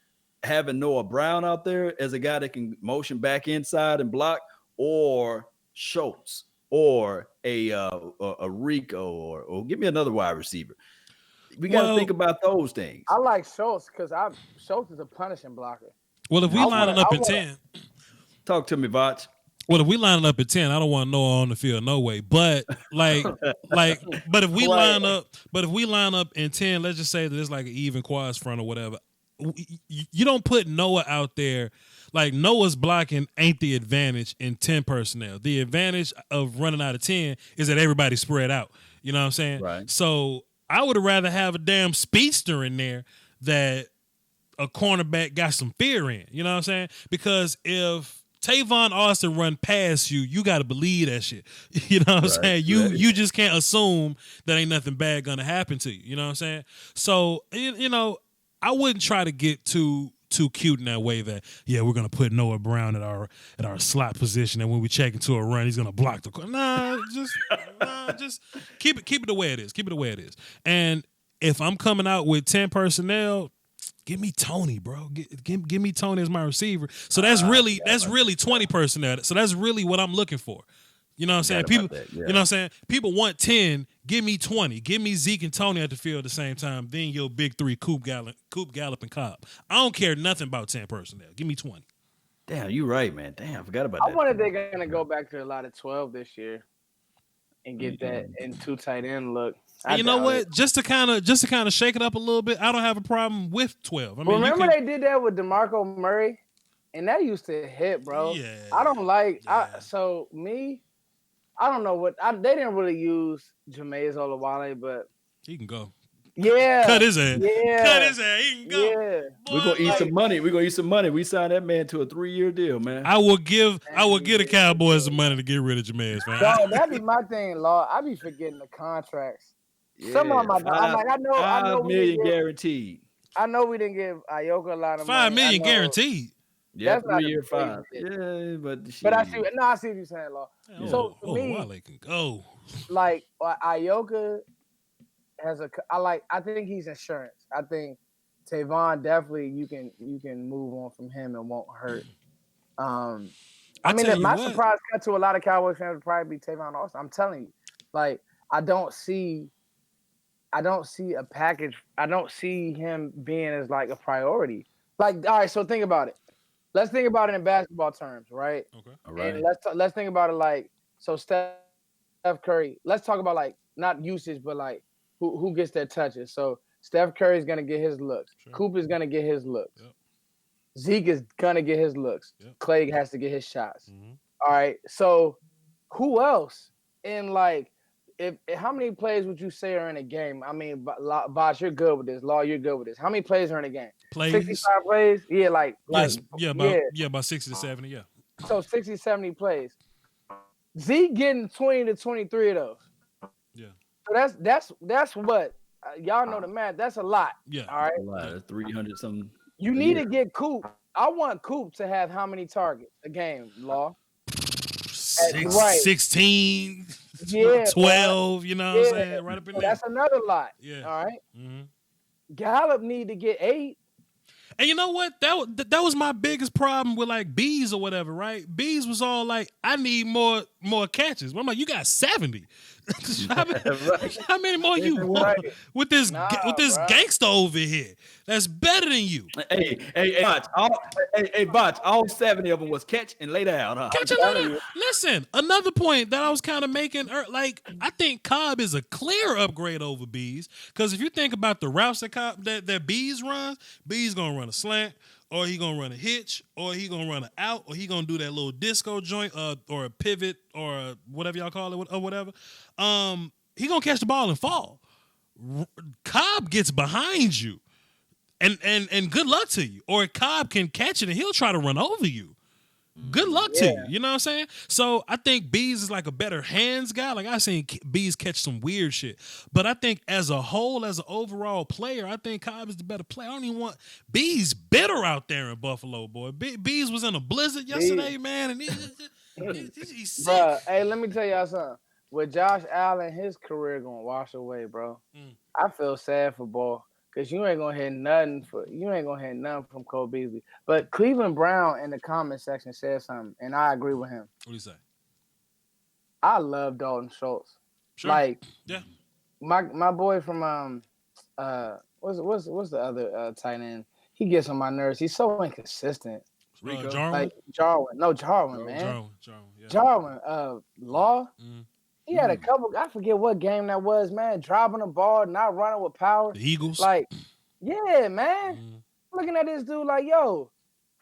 Having Noah Brown out there as a guy that can motion back inside and block, or Schultz? Or a Rico, or give me another wide receiver. We got to think about those things. I like Schultz because Schultz is a punishing blocker. Well, if we line it up at 10, talk to me, Voch. Well, if we line it up at 10, I don't want Noah on the field, no way. But but if we line up in 10, let's just say that it's like an even quads front or whatever. you don't put Noah out there. Like Noah's blocking ain't the advantage in 10 personnel. The advantage of running out of 10 is that everybody's spread out. You know what I'm saying? Right. So I would rather have a damn speedster in there that a cornerback got some fear in. You know what I'm saying? Because if Tavon Austin run past you, you got to believe that shit. You know what I'm saying? You just can't assume that ain't nothing bad gonna happen to you. You know what I'm saying? So you know, I wouldn't try to get too cute in that way that we're gonna put Noah Brown at our slot position, and when we check into a run, he's gonna block the just keep it the way it is. Keep it the way it is. And if I'm coming out with 10 personnel, give me Tony, bro. Give me Tony as my receiver. So that's really 20 personnel. So that's really what I'm looking for. You know what I'm saying? People, you know what I'm saying? People want 10. Give me 20. Give me Zeke and Tony at the field at the same time. Then your big three, Coop, Gallup, and Cobb. I don't care nothing about 10 personnel. Give me 20. Damn, you right, man. Damn, I forgot about that. I wonder if they're gonna go back to a lot of 12 this year and get that in 2 tight end look. And you know what? Just to kind of shake it up a little bit, I don't have a problem with 12. I mean, remember they did that with DeMarco Murray, and that used to hit, bro. Yeah. I don't like. I don't know what they didn't really use Jameis Olawale, but he can go. Yeah, cut his ass. Yeah, cut his ass. He can go. Yeah, we're gonna eat some money. We're gonna eat some money. We signed that man to a 3-year deal, man. I will give the Cowboys some money to get rid of Jameis, man. Dog, that'd be my thing, Law. I be forgetting the contracts. Yeah, Some of my, I'm like, I know, $5 million guaranteed. I know we didn't give Ayoka a lot of money. $5 million guaranteed. Yeah, that's 3-year 5. Yeah, but I see what you're saying, Law. Yeah. So for me, Wale can go. Like Ayoka has I think he's insurance. I think Tavon definitely you can move on from him and won't hurt. I mean, my surprise cut to a lot of Cowboys fans would probably be Tavon Austin. I'm telling you, like I don't see a package. I don't see him being as like a priority. Like, all right, so think about it. Let's think about it in basketball terms, right? Okay. All right. And let's think about it like so. Steph Curry. Let's talk about like not usage, but like who gets their touches. So Steph Curry is gonna get his looks. Sure. Coop is gonna get his looks. Yep. Zeke is gonna get his looks. Yep. Clay has to get his shots. Mm-hmm. All right. So who else in like if how many plays would you say are in a game? I mean, Voch, you're good with this. Law, you're good with this. How many plays are in a game? Plays? 65 plays? Yeah, about 60 to 70, yeah. So 60, 70 plays. Zeke getting 20 to 23 of those. Yeah. So that's what y'all know the math. That's a lot. Yeah. All right. A lot. That's 300 something. You need to get Coop. I want Coop to have how many targets a game, Law? 16, 12, you know what I'm saying? Right up in there. That's another lot. Yeah. All right. Mm-hmm. Gallup need to get 8. And you know what? That was my biggest problem with like Bees or whatever, right? Bees was all like, I need more catches. I'm like, you got 70. How many more you want with this gangster over here? That's better than you. Hey, Voch, all 70 of them was catch and lay down, huh? Catch and lay down. Listen, another point that I was kind of making, like I think Cobb is a clear upgrade over Bees, because if you think about the routes that Bees runs, Bees gonna run a slant, or he gonna run a hitch, or he gonna run an out, or he gonna do that little disco joint, or a pivot, or whatever y'all call it, or whatever. He gonna catch the ball and fall. Cobb gets behind you, and good luck to you. Or Cobb can catch it and he'll try to run over you. Good luck to you. You know what I'm saying? So I think Bees is like a better hands guy. Like I've seen Bees catch some weird shit. But I think as a whole, as an overall player, I think Cobb is the better player. I don't even want Bees bitter out there in Buffalo, boy. Bees was in a blizzard yesterday, man, and he's sick. Bruh, hey, let me tell y'all something. With Josh Allen, his career gonna wash away, bro. I feel sad for Ball. Because you ain't gonna hear nothing from Cole Beasley. But Cleveland Brown in the comment section said something, and I agree with him. What do you say? I love Dalton Schultz. Sure. Like, yeah, my boy from what's the other tight end? He gets on my nerves. He's so inconsistent. Jarwin? Like Jarwin. No, Jarwin, man. Jarwin. Law. He had a couple. I forget what game that was, man. Dropping the ball, not running with power. The Eagles. Like, yeah, man. looking at this dude like, yo,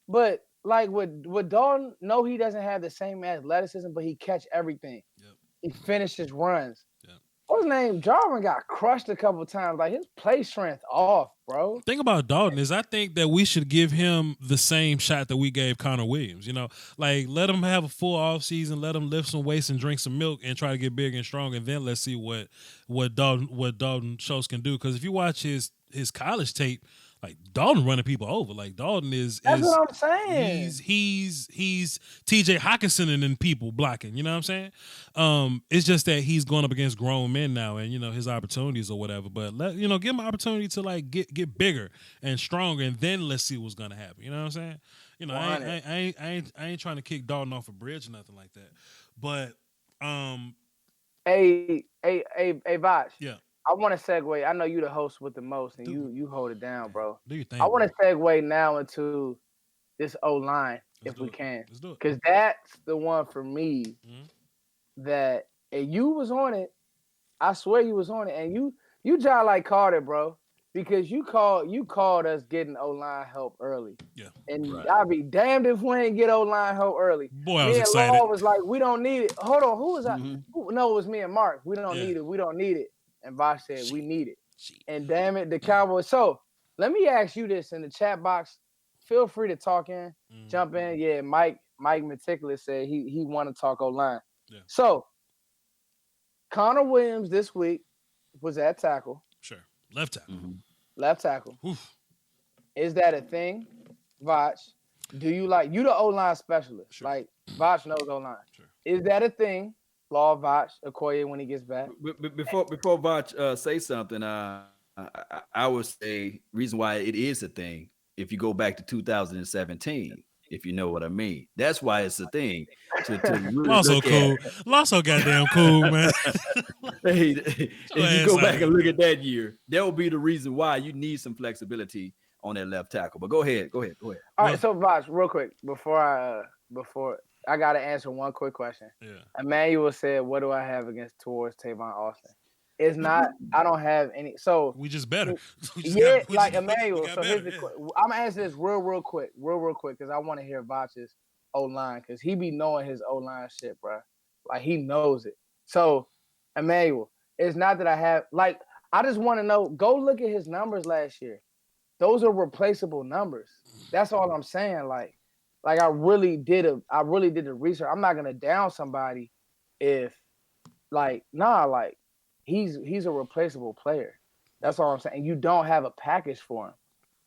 but like with Dalton, no, he doesn't have the same athleticism, but he catch everything. Yep. He finishes runs. Yep. What's his name? Jarvin got crushed a couple times. Like his play strength off, bro. Thing about Dalton is I think that we should give him the same shot that we gave Connor Williams. You know, like let him have a full off season, let him lift some weights and drink some milk and try to get big and strong, and then let's see what Dalton Schultz can do. Because if you watch his college tape, like Dalton running people over. Like Dalton That's what I'm saying. He's TJ Hawkinson and then people blocking. You know what I'm saying? It's just that he's going up against grown men now, and his opportunities or whatever. But give him an opportunity to like get bigger and stronger, and then let's see what's gonna happen. You know what I'm saying? I ain't trying to kick Dalton off a bridge or nothing like that. But Hey, Voch. Yeah. I want to segue. I know you the host with the most, and you hold it down, bro. Do your thing. I want to segue now into this O-line if we can, Let's do it. because that's the one for me that and you was on it. I swear you was on it, and you just like called it, bro, because you called us getting O-line help early. Yeah. And I'd be damned if we ain't get O-line help early. Boy, I was excited. Law was like, we don't need it. Hold on, who was that? No, it was me and Mark. We don't need it. We don't need it. And Voch said, we need it. And damn it, the Cowboys. So let me ask you this in the chat box. Feel free to talk in, jump in. Yeah, Mike Meticulous said he want to talk O-line. Yeah. So Connor Williams this week was at tackle. Sure. Left tackle. Left tackle. Oof. Is that a thing, Voch? Do you you the O-line specialist? Sure. Like Voch knows O-line. Sure. Is that a thing? Law Voch, Okoye when he gets back. Before Voch say something, I would say reason why it is a thing. If you go back to 2017, if you know what I mean, that's why it's a thing. To really Lawso cool. Lawso goddamn cool, man. Hey, if you go back and look at that year, that will be the reason why you need some flexibility on that left tackle. But go ahead. All right, so Voch, real quick before I gotta answer one quick question. Yeah. Emmanuel said, "What do I have towards Tavon Austin?" It's not. I don't have any. So we just better. Emmanuel. So here's the. I'm gonna answer this real quick, because I want to hear Voch's O-line, because he be knowing his O-line shit, bro. Like he knows it. So Emmanuel, it's not that I have. Like I just want to know. Go look at his numbers last year. Those are replaceable numbers. That's all I'm saying. Like I really did the research. I'm not gonna down somebody if he's a replaceable player. That's all I'm saying. You don't have a package for him.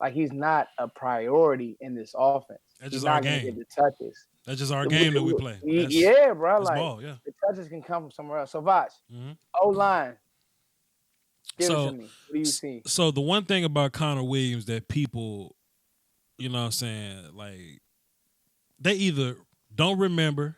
Like he's not a priority in this offense. That's just he's not our gonna game. get the touches. That's just our game that we play. Yeah, bro. That's Like ball, yeah. the touches can come from somewhere else. So Voch, O-line. Give it to me. What do you see? So the one thing about Connor Williams that people, you know what I'm saying, like they either don't remember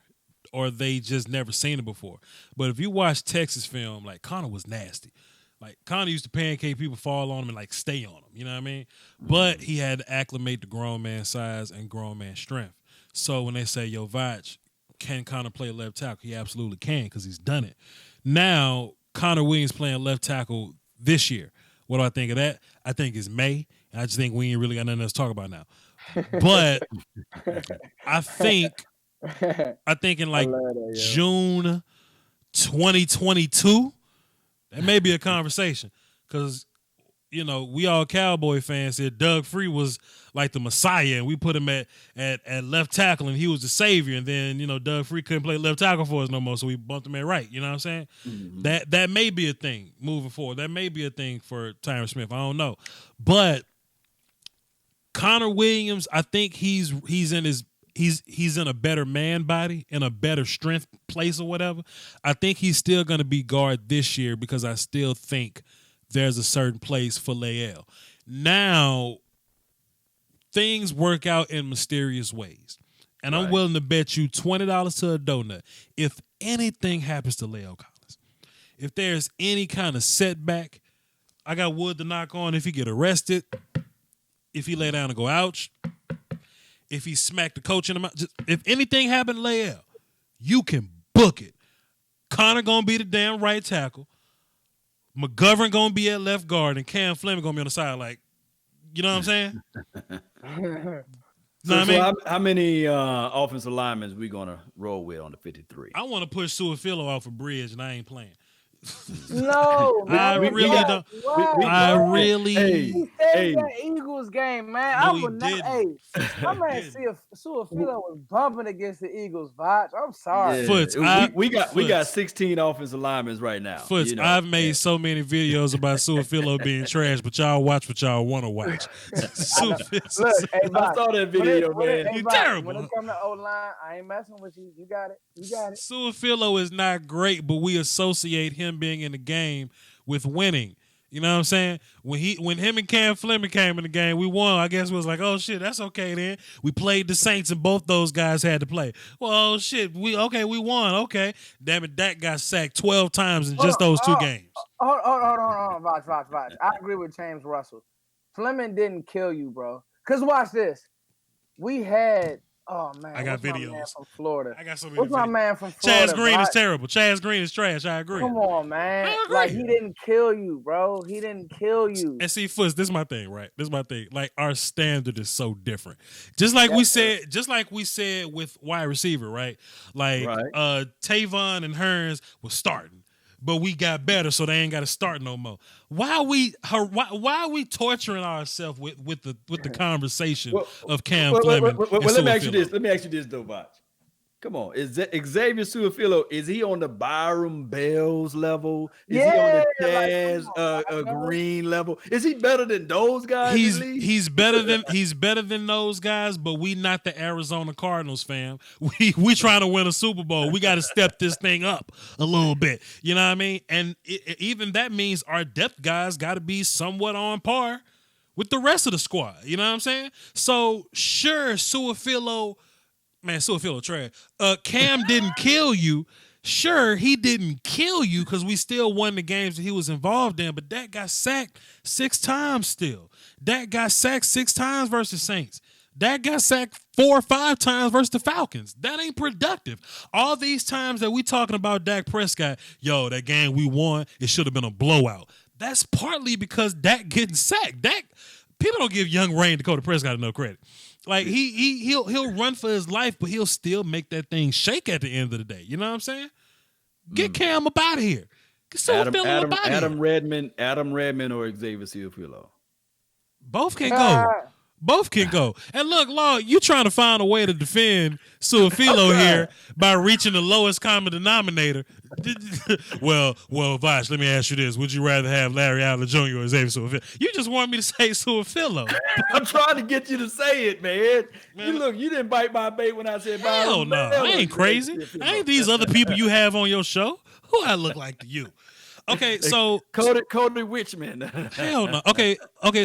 or they just never seen it before. But if you watch Texas film, like Connor was nasty. Like Connor used to pancake people, fall on him, and like stay on him. You know what I mean? But he had to acclimate to grown man size and grown man strength. So when they say, yo, Voch, can Connor play left tackle? He absolutely can because he's done it. Now, Connor Williams playing left tackle this year. What do I think of that? I think it's May, and I just think we ain't really got nothing else to talk about now. But I think in like June 2022, that may be a conversation because, we all Cowboy fans said Doug Free was like the Messiah, and we put him at left tackle, and he was the savior. And then, Doug Free couldn't play left tackle for us no more, so we bumped him at right. You know what I'm saying? Mm-hmm. That may be a thing moving forward. That may be a thing for Tyron Smith. I don't know. But Connor Williams, I think he's in a better man body, in a better strength place or whatever. I think he's still going to be guard this year because I still think there's a certain place for Lael. Now, things work out in mysterious ways. And I'm willing to bet you $20 to a donut. If anything happens to Lael Collins, if there's any kind of setback, I got wood to knock on if he get arrested, if he lay down and go, ouch, if he smacked the coach in the mouth, if anything happened to Lael, you can book it. Connor going to be the damn right tackle. McGovern going to be at left guard, and Cam Fleming going to be on the side like, You know what I'm saying? So, Know what I mean? how many offensive linemen we gonna roll with on the 53? I want to push Suafilo off a bridge, and I ain't playing. No, I man. really don't. we- I bro. really. Hey, He saved hey, that Eagles game, man. No, I he would never. didn't. Hey, my He man didn't. Suafilo was bumping against the Eagles, Voch. I'm sorry. Foots, we got Foots. 16 offensive linemen right now. Foots, You know, I've made so many videos about Suafilo being trash, but y'all watch what y'all want to watch. Look, hey, I Voch. saw that video, man. You're Voch, terrible. When it come to O-line, I ain't messing with you. You got it. You got it. Suafilo is not great, but we associate him being in the game with winning. You know what I'm saying? When him and Cam Fleming came in the game, we won. I guess it was like, oh shit, that's okay then. We played the Saints and both those guys had to play. Well, shit, we won. Okay. Damn it, Dak got sacked 12 times in just those 2 games. Hold on, Voch. I agree with James Russell. Fleming didn't kill you, bro. Cause watch this. We had I got what's my videos. man from Florida. I got so many What's my videos. man from Florida? Chaz Green is Voch? terrible. Chaz Green is trash. I agree. Come on, man. I agree. Like he didn't kill you, bro. He didn't kill you. And see, Foots, this is my thing, right? This is my thing. Like our standard is so different. Just like we said with wide receiver, right? Like Tavon and Hearns was starting, but we got better, so they ain't got to start no more. Why are we torturing ourselves with the conversation of Cam Fleming? Let me ask you this. Let me ask you this, though, Voch. Come on, is Xavier Suafilo? Is he on the Byron Bells level? Is he on the Chaz Green level? Is he better than those guys? He's better than those guys, but we not the Arizona Cardinals, fam. We trying to win a Super Bowl. We got to step this thing up a little bit. You know what I mean? And even that means our depth guys got to be somewhat on par with the rest of the squad. You know what I'm saying? So sure, Suafilo trash. Cam didn't kill you. Sure, he didn't kill you because we still won the games that he was involved in, but Dak got sacked 6 times still. Dak got sacked 6 times versus Saints. Dak got sacked 4 or 5 times versus the Falcons. That ain't productive. All these times that we talking about Dak Prescott, that game we won, it should have been a blowout. That's partly because Dak getting sacked. People don't give young Rain Dakota Prescott enough credit. Like he'll run for his life, but he'll still make that thing shake at the end of the day. You know what I'm saying? Get Cam up out of here. Get Adam Redmond or Xavier Suafilo. Both can go. Both can go. And look, Law, you trying to find a way to defend Suafilo here by reaching the lowest common denominator. well, Voch, let me ask you this. Would you rather have Larry Allen Jr. or Xavier Suafilo? You just want me to say Suafilo. I'm trying to get you to say it, man. You didn't bite my bait when I said hell no. I ain't crazy. I ain't these other people you have on your show. Who I look like to you? Okay, so Cody Witchman. Hell no. Okay.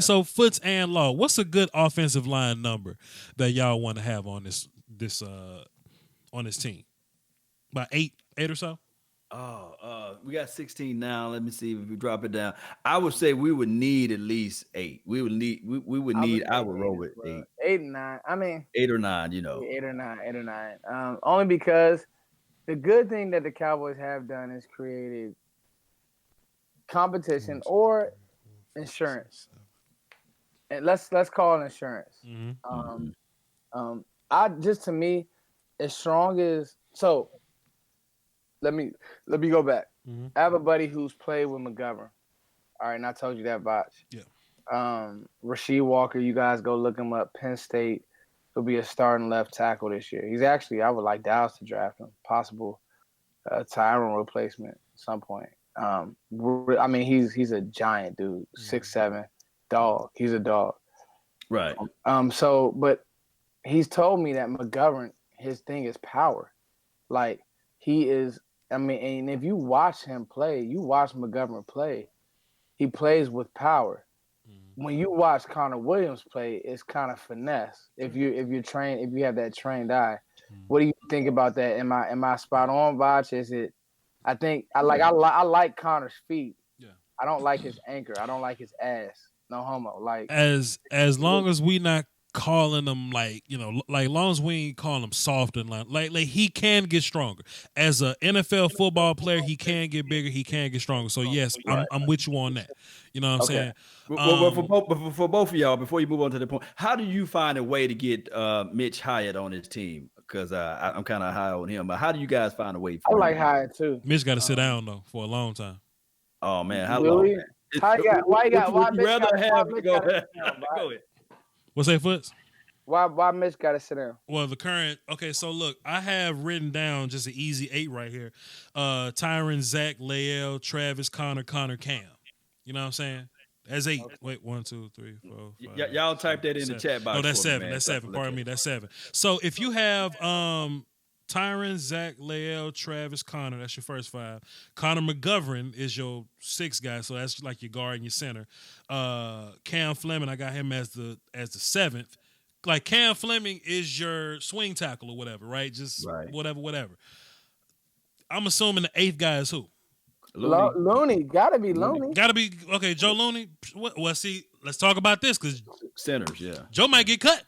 So Foots and Law, what's a good offensive line number that y'all want to have on this team? About eight or so. We got 16 now. Let me see if we drop it down. I would say we would need at least 8. I would roll with 8. 8 and 9. I mean 8 or 9. 8 or 9. Only because the good thing that the Cowboys have done is created competition or insurance, and let's call it insurance. To me, as strong as so. Let me go back. I have a buddy who's played with McGovern. All right, and I told you that, Voch. Yeah. Rasheed Walker, you guys go look him up. Penn State. He'll be a starting left tackle this year. He's actually, I would like Dallas to draft him. Possible Tyron replacement at some point. I mean, he's a giant dude, 6'7", dog. He's a dog. Right. But he's told me that McGovern, his thing is power. Like he is. I mean, and if you watch him play, you watch McGovern play, he plays with power. When you watch Connor Williams play, it's kind of finesse. If you have that trained eye, what do you think about that? Am I spot on, Voch? Is it? I think I like Connor's feet. Yeah. I don't like his anchor. I don't like his ass. No homo. Like as long as we not calling him like long as we ain't calling him soft and like he can get stronger as a NFL football player. He can get bigger. He can get stronger. So yes, I'm with you on that. You know what I'm saying? Well, for both of y'all, before you move on to the point, how do you find a way to get Mitch Hyatt on his team? Because I'm kind of high on him. But how do you guys find a way? I like Hyatt too. Mitch got to sit down though for a long time. Oh man, how long? Why Mitch got to go ahead. What's that, Foots? Why Mitch got to sit down? Well, so look, I have written down just an easy 8 right here. Tyron, Zach, Lael, Travis, Connor, Cam. You know what I'm saying? That's 8. Okay. Wait, 1, 2, 3, 4, 5. Y'all type that in the chat box. No, that's 7. That's 7. Pardon me, that's 7. So if you have Tyron, Zach, Lael, Travis, Connor, that's your first 5. Connor McGovern is your 6th guy, so that's like your guard and your center. Cam Fleming, I got him as the 7th. Like Cam Fleming is your swing tackle or whatever, right? Just whatever. I'm assuming the 8th guy is who? Looney. Gotta be Looney. Gotta be okay. Joe Looney. Well, see, let's talk about this because centers, yeah. Joe might get cut.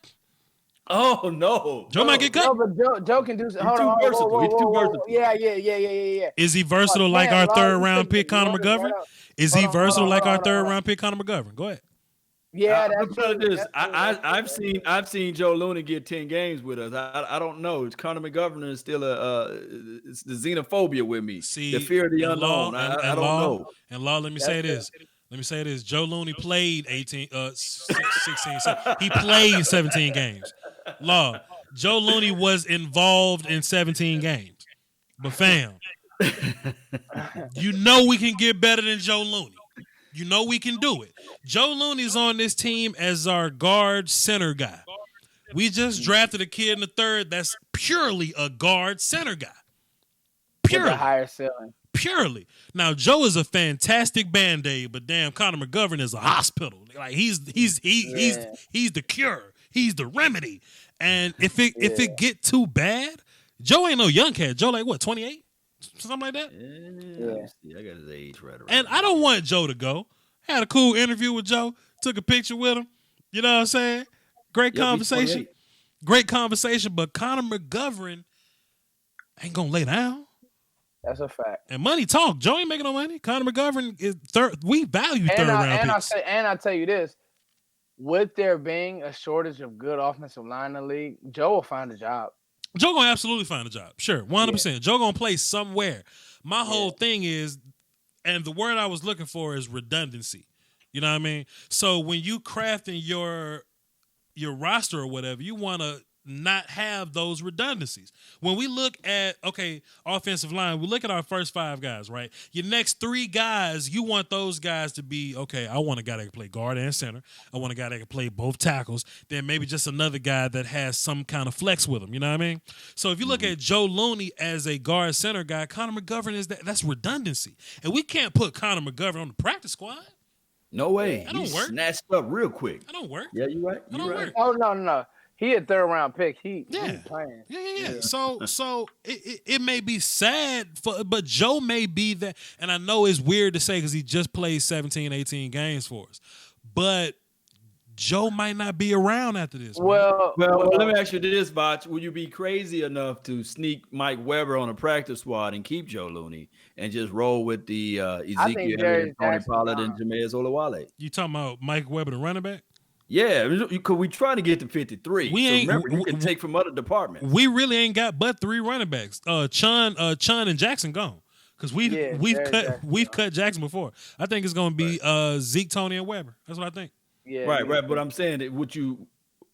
Oh no, Joe might get cut. No, but Joe can do. Hold on. He's too versatile. Yeah. Is he versatile like our third-round pick, Connor McGovern? Is he versatile like our third-round pick, Connor McGovern? Go ahead. Yeah, I've seen Joe Looney get 10 games with us. I don't know. Connor McGovern is still it's the xenophobia with me. See, the fear of the unknown. I don't know. And Law, let me say this. Joe Looney played 16. He played 17 games. Law, Joe Looney was involved in 17 games. But fam, you know we can get better than Joe Looney. You know we can do it. Joe Looney's on this team as our guard center guy. We just drafted a kid in the 3rd that's purely a guard center guy. Purely. With a higher ceiling. Purely. Now Joe is a fantastic Band-Aid, but damn, Connor McGovern is a hospital. Like he's the cure. He's the remedy. And if it get too bad, Joe ain't no young cat. Joe like what, 28? Something like that? Yeah. I got his age right around. And I don't want Joe to go. Had a cool interview with Joe. Took a picture with him. You know what I'm saying? Great conversation. Great conversation. But Connor McGovern ain't gonna lay down. That's a fact. And money talk. Joe ain't making no money. Connor McGovern is third. We value third-round picks. I'll tell you this. With there being a shortage of good offensive line in the league, Joe will find a job. Joe gonna absolutely find a job. Sure, 100%. Yeah. Joe gonna play somewhere. My whole thing is, and the word I was looking for is redundancy. You know what I mean? So when you crafting your roster or whatever, you want to not have those redundancies. When we look at, offensive line, we look at our first 5 guys, right? Your next 3 guys, you want those guys to be, I want a guy that can play guard and center. I want a guy that can play both tackles. Then maybe just another guy that has some kind of flex with him. You know what I mean? So if you look at Joe Looney as a guard center guy, Connor McGovern that's redundancy. And we can't put Connor McGovern on the practice squad. No way. That don't work. Snatched up real quick. That don't work. Yeah, you're right. That don't work. Oh, no. He a 3rd-round pick. He's playing. Yeah. So it may be sad, but Joe may be that. And I know it's weird to say because he just played 17, 18 games for us. But Joe might not be around after this. Well, let me ask you this, Voch. Will you be crazy enough to sneak Mike Weber on a practice squad and keep Joe Looney and just roll with the Ezekiel Elliott, Tony Pollard, and Jameis Olawale? You talking about Mike Weber, the running back? Yeah, because we trying to get to 53. Remember, you can take from other departments. We really ain't got but 3 running backs. Chun and Jackson gone because we've cut Jackson before. I think it's gonna be Zeke, Tony, and Weber. That's what I think. Yeah, right. But I'm saying that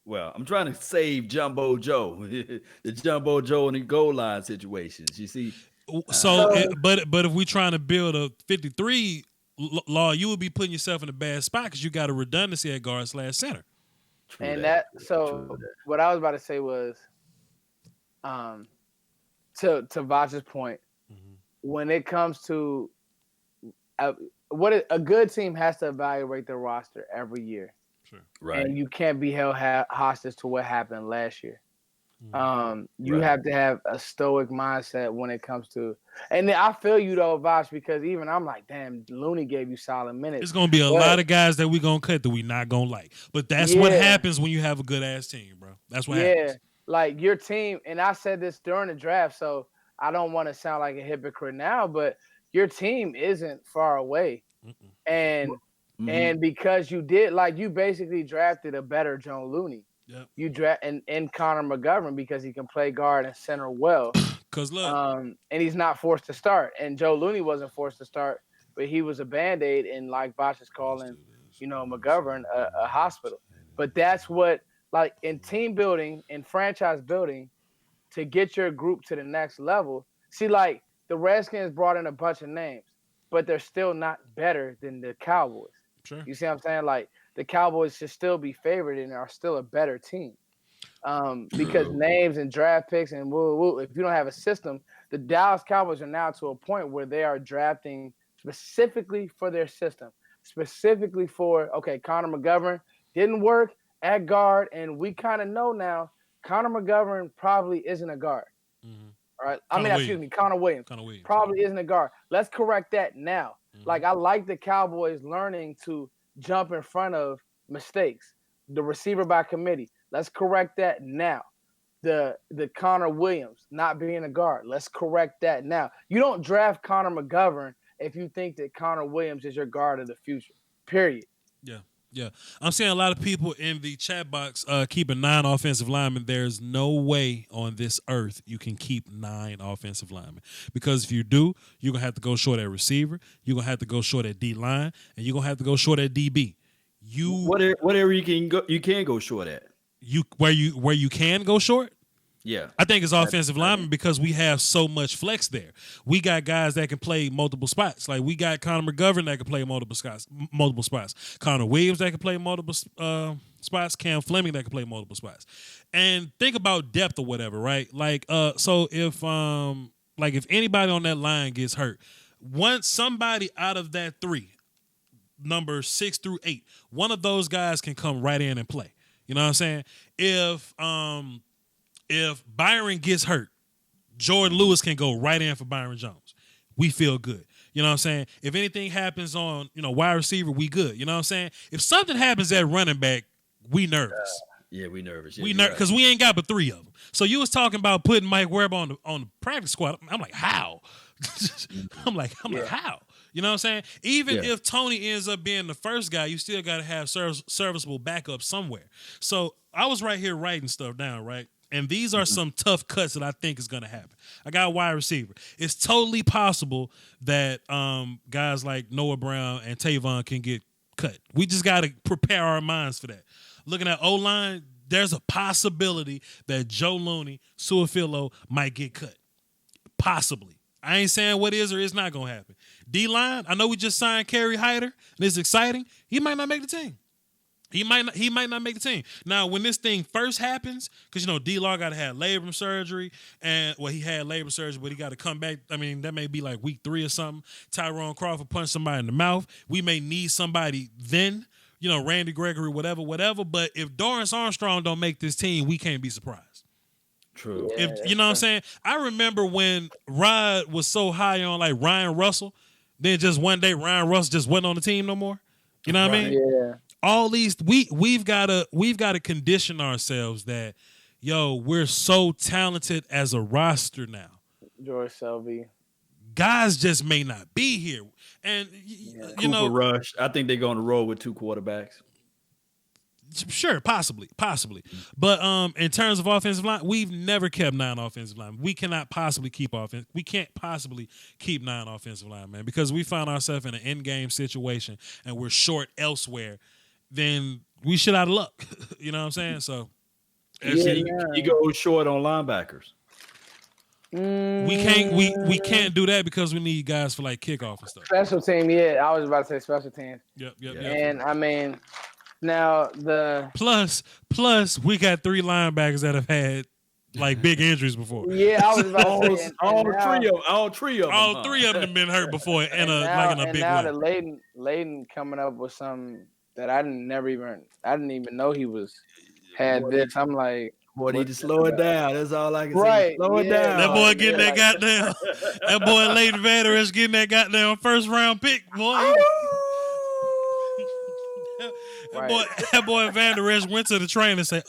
I'm trying to save Jumbo Joe, the Jumbo Joe and the goal line situations. You see, but if we trying to build a 53. Law, you would be putting yourself in a bad spot because you got a redundancy at guard/center. What I was about to say was, to Voch's point, when it comes to what a good team has to evaluate their roster every year. Sure. Right. And you can't be held hostage to what happened last year. You Right. have to have a stoic mindset when it comes to, and then I feel you though, Voch, because even I'm like, damn, Looney gave you solid minutes. It's gonna be a But, lot of guys that we gonna cut that we not gonna like. But that's what happens when you have a good ass team, bro. That's what happens. like your team, and I said this during the draft, so I don't want to sound like a hypocrite now, but your team isn't far away. Mm-mm. And Mhm. because you did, like, you basically drafted a better Joe Looney. Yep. You draft and Connor McGovern because he can play guard and center well. Cause look, And he's not forced to start. And Joe Looney wasn't forced to start, but he was a band-aid, and like Bosch is calling, McGovern a hospital. But that's what, like, in team building, in franchise building, to get your group to the next level. See, like, the Redskins brought in a bunch of names, but they're still not better than the Cowboys. sure. You see what I'm saying? Like, the Cowboys should still be favored and are still a better team. Because names and draft picks and if you don't have a system, the Dallas Cowboys are now to a point where they are drafting specifically for their system, specifically for, okay, Connor McGovern didn't work at guard, and we kind of know now Connor McGovern probably isn't a guard. Mm-hmm. All right. Connor Williams probably isn't a guard. Let's correct that now. Mm-hmm. Like, I like the Cowboys learning to jump in front of mistakes. The receiver by committee. Let's correct that now. The Connor Williams not being a guard. Let's correct that now. You don't draft Connor McGovern if you think that Connor Williams is your guard of the future. Period. Yeah. I'm seeing a lot of people in the chat box keeping 9 offensive linemen. There's no way on this earth you can keep 9 offensive linemen. Because if you do, you're going to have to go short at receiver. You're going to have to go short at D-line. And you're going to have to go short at DB. Whatever you can go short at. Where you can go short? Yeah. I think it's offensive linemen because we have so much flex there. We got guys that can play multiple spots. Like, we got Connor McGovern that can play multiple spots. Connor Williams that can play multiple spots. Cam Fleming that can play multiple spots. And think about depth or whatever, right? Like, so if anybody on that line gets hurt, once somebody out of that 3, number 6 through 8, one of those guys can come right in and play. You know what I'm saying? If Byron gets hurt, Jordan Lewis can go right in for Byron Jones. We feel good. You know what I'm saying? If anything happens on, wide receiver, we good. You know what I'm saying? If something happens at running back, we nervous. Yeah, we nervous. Yeah, we nervous because we ain't got but 3 of them. So you was talking about putting Mike Webb on the practice squad. I'm like, how? I'm like, how? You know what I'm saying? Even if Tony ends up being the first guy, you still got to have serviceable backup somewhere. So I was right here writing stuff down, right? And these are some tough cuts that I think is going to happen. I got a wide receiver. It's totally possible that guys like Noah Brown and Tavon can get cut. We just got to prepare our minds for that. Looking at O-line, there's a possibility that Joe Looney, Suafilo might get cut. Possibly. I ain't saying what is or is not going to happen. D-line, I know we just signed Kerry Hyder, and it's exciting. He might not make the team. He might not make the team. Now, when this thing first happens, because, D-Law got to have labrum surgery, and, he had labrum surgery, but he got to come back. I mean, that may be like week 3 or something. Tyrone Crawford punched somebody in the mouth. We may need somebody then, Randy Gregory, whatever. But if Dorrance Armstrong don't make this team, we can't be surprised. True. If you know what I'm saying? I remember when Rod was so high on, like, Ryan Russell, then just one day Ryan Russell just wasn't on the team no more. You know what I mean? Yeah. All these we've gotta condition ourselves that, we're so talented as a roster now. George Selvey. Guys just may not be here. And Cooper Rush. I think they're going to roll with 2 quarterbacks. Sure, possibly. But in terms of offensive line, we've never kept 9 offensive line. We cannot possibly keep offense. We can't possibly keep 9 offensive line, man, because we found ourselves in an end-game situation and we're short elsewhere. Then we shit out of luck. You know what I'm saying? So you go short on linebackers. We can't do that because we need guys for, like, kickoff and stuff. Special team, yeah. I was about to say special teams. Yep. And I mean, now the plus we got 3 linebackers that have had, like, big injuries before. Yeah, I was about to say all three of them. All 3 of them have been hurt before in a big way. Now that Layden coming up with something that I didn't even know he had this. I'm like, Boy, need to slow it down. That's all I can say. Right, Slow it yeah. down. That boy Yeah, getting like- that goddamn. That boy Leighton Vander Esch getting that goddamn first round pick, boy. Right. That boy Vander Esch went to the train and said,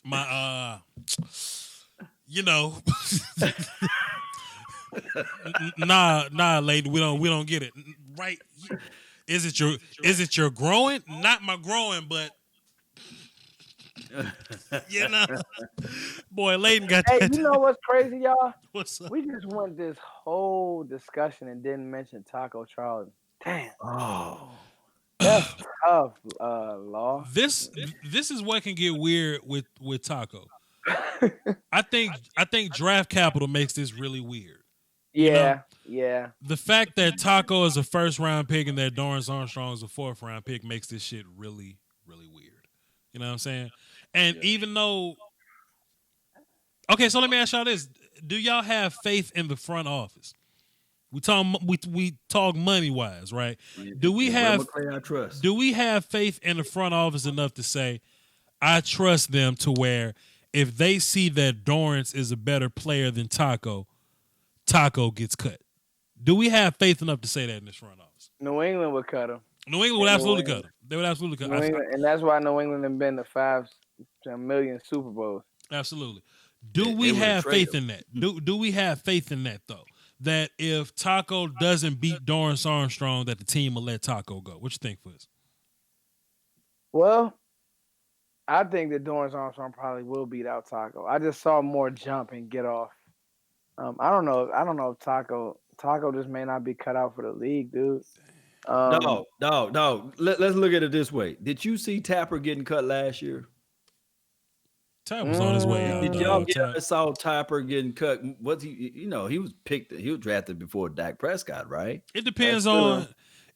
my you know, nah, Leighton, we don't get it. Right? Is it your growing? Not my growing, but you know, boy, Leighton got Hey, that. you know what's crazy, y'all? What's up? We just went this whole discussion and didn't mention Taco Charlton. Damn, Oh. that's tough, Law. This is what can get weird with Taco. I think draft capital makes this really weird. Yeah, You yeah. The fact that Taco is a first round pick and that Dorrance Armstrong is a fourth round pick makes this shit really, really weird. You know what I'm saying? And even though, okay, so let me ask y'all this: do y'all have faith in the front office? We talk money wise, right? Do we have I trust. do we have faith in the front office enough to say I trust them to where if they see that Dorrance is a better player than Taco gets cut? Do we have faith enough to say that in this front office? New England would cut him. New England would absolutely cut him. They would absolutely cut New him. England, and that's why New England have been to 5 million Super Bowls. Absolutely. Do They we would have trade faith in that? Do we have faith in that though? That if Taco doesn't beat Dorrance Armstrong, that the team will let Taco go. What you think, Fuzz? Well, I think that Dorrance Armstrong probably will beat out Taco. I just saw more jump and get off. I don't know if Taco just may not be cut out for the league, dude. No. Let's look at it this way. Did you see Tapper getting cut last year? Tap was on his way out. Did y'all Tap- saw Tapper getting cut? Was he? You know, he was drafted before Dak Prescott, right? It depends on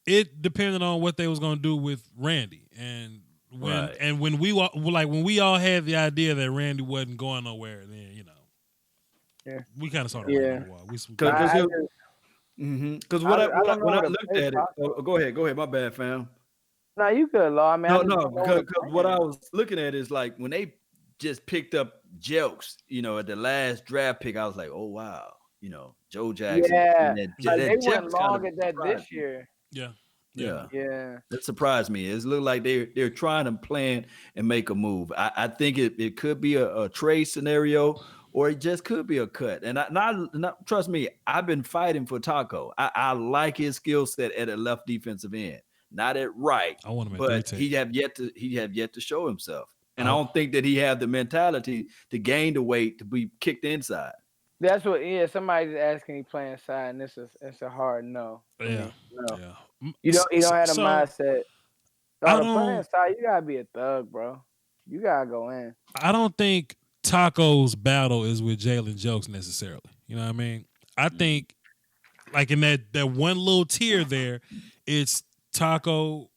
what they was gonna do with Randy, and when we all had the idea that Randy wasn't going nowhere, then we kind of saw the writing on the wall. Because when I looked at it, go ahead, my bad, fam. No, you good, Law. I mean, because what I was looking at is like when they just picked up Jokes, at the last draft pick, I was like, oh wow, Joe Jackson. Yeah, that they Jets went kind long of at that surprised this me. year. Yeah. That surprised me. It looked like they're trying to plan and make a move. I think it could be a trade scenario, or it just could be a cut. And not trust me, I've been fighting for Taco. I like his skill set at a left defensive end, not at right. I want him at but 3 he have yet to show himself. And I don't think that he have the mentality to gain the weight to be kicked inside. That's what. Yeah, somebody's asking he playing inside, and it's a hard no. Yeah. No. Yeah. You don't have a mindset. I To don't- play inside, you gotta be a thug, bro. You gotta go in. I don't think Taco's battle is with Jalen Jokes necessarily. You know what I mean? I think like in that one little tier there, it's Taco,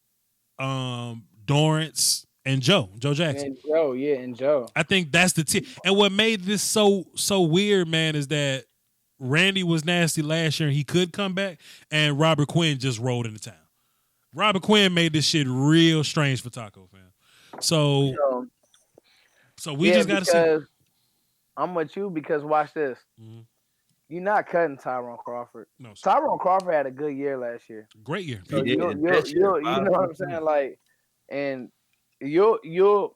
Dorrance, and Joe Jackson. And Joe. I think that's the tier. And what made this so weird, man, is that Randy was nasty last year and he could come back, and Robert Quinn just rolled into town. Robert Quinn made this shit real strange for Taco, fam. So we just got to see. I'm with you because watch this. Mhm. You're not cutting Tyrone Crawford. No, sir. Tyrone Crawford had a good year last year. Great year. So He did. you know what I'm saying? Like, and you'll deal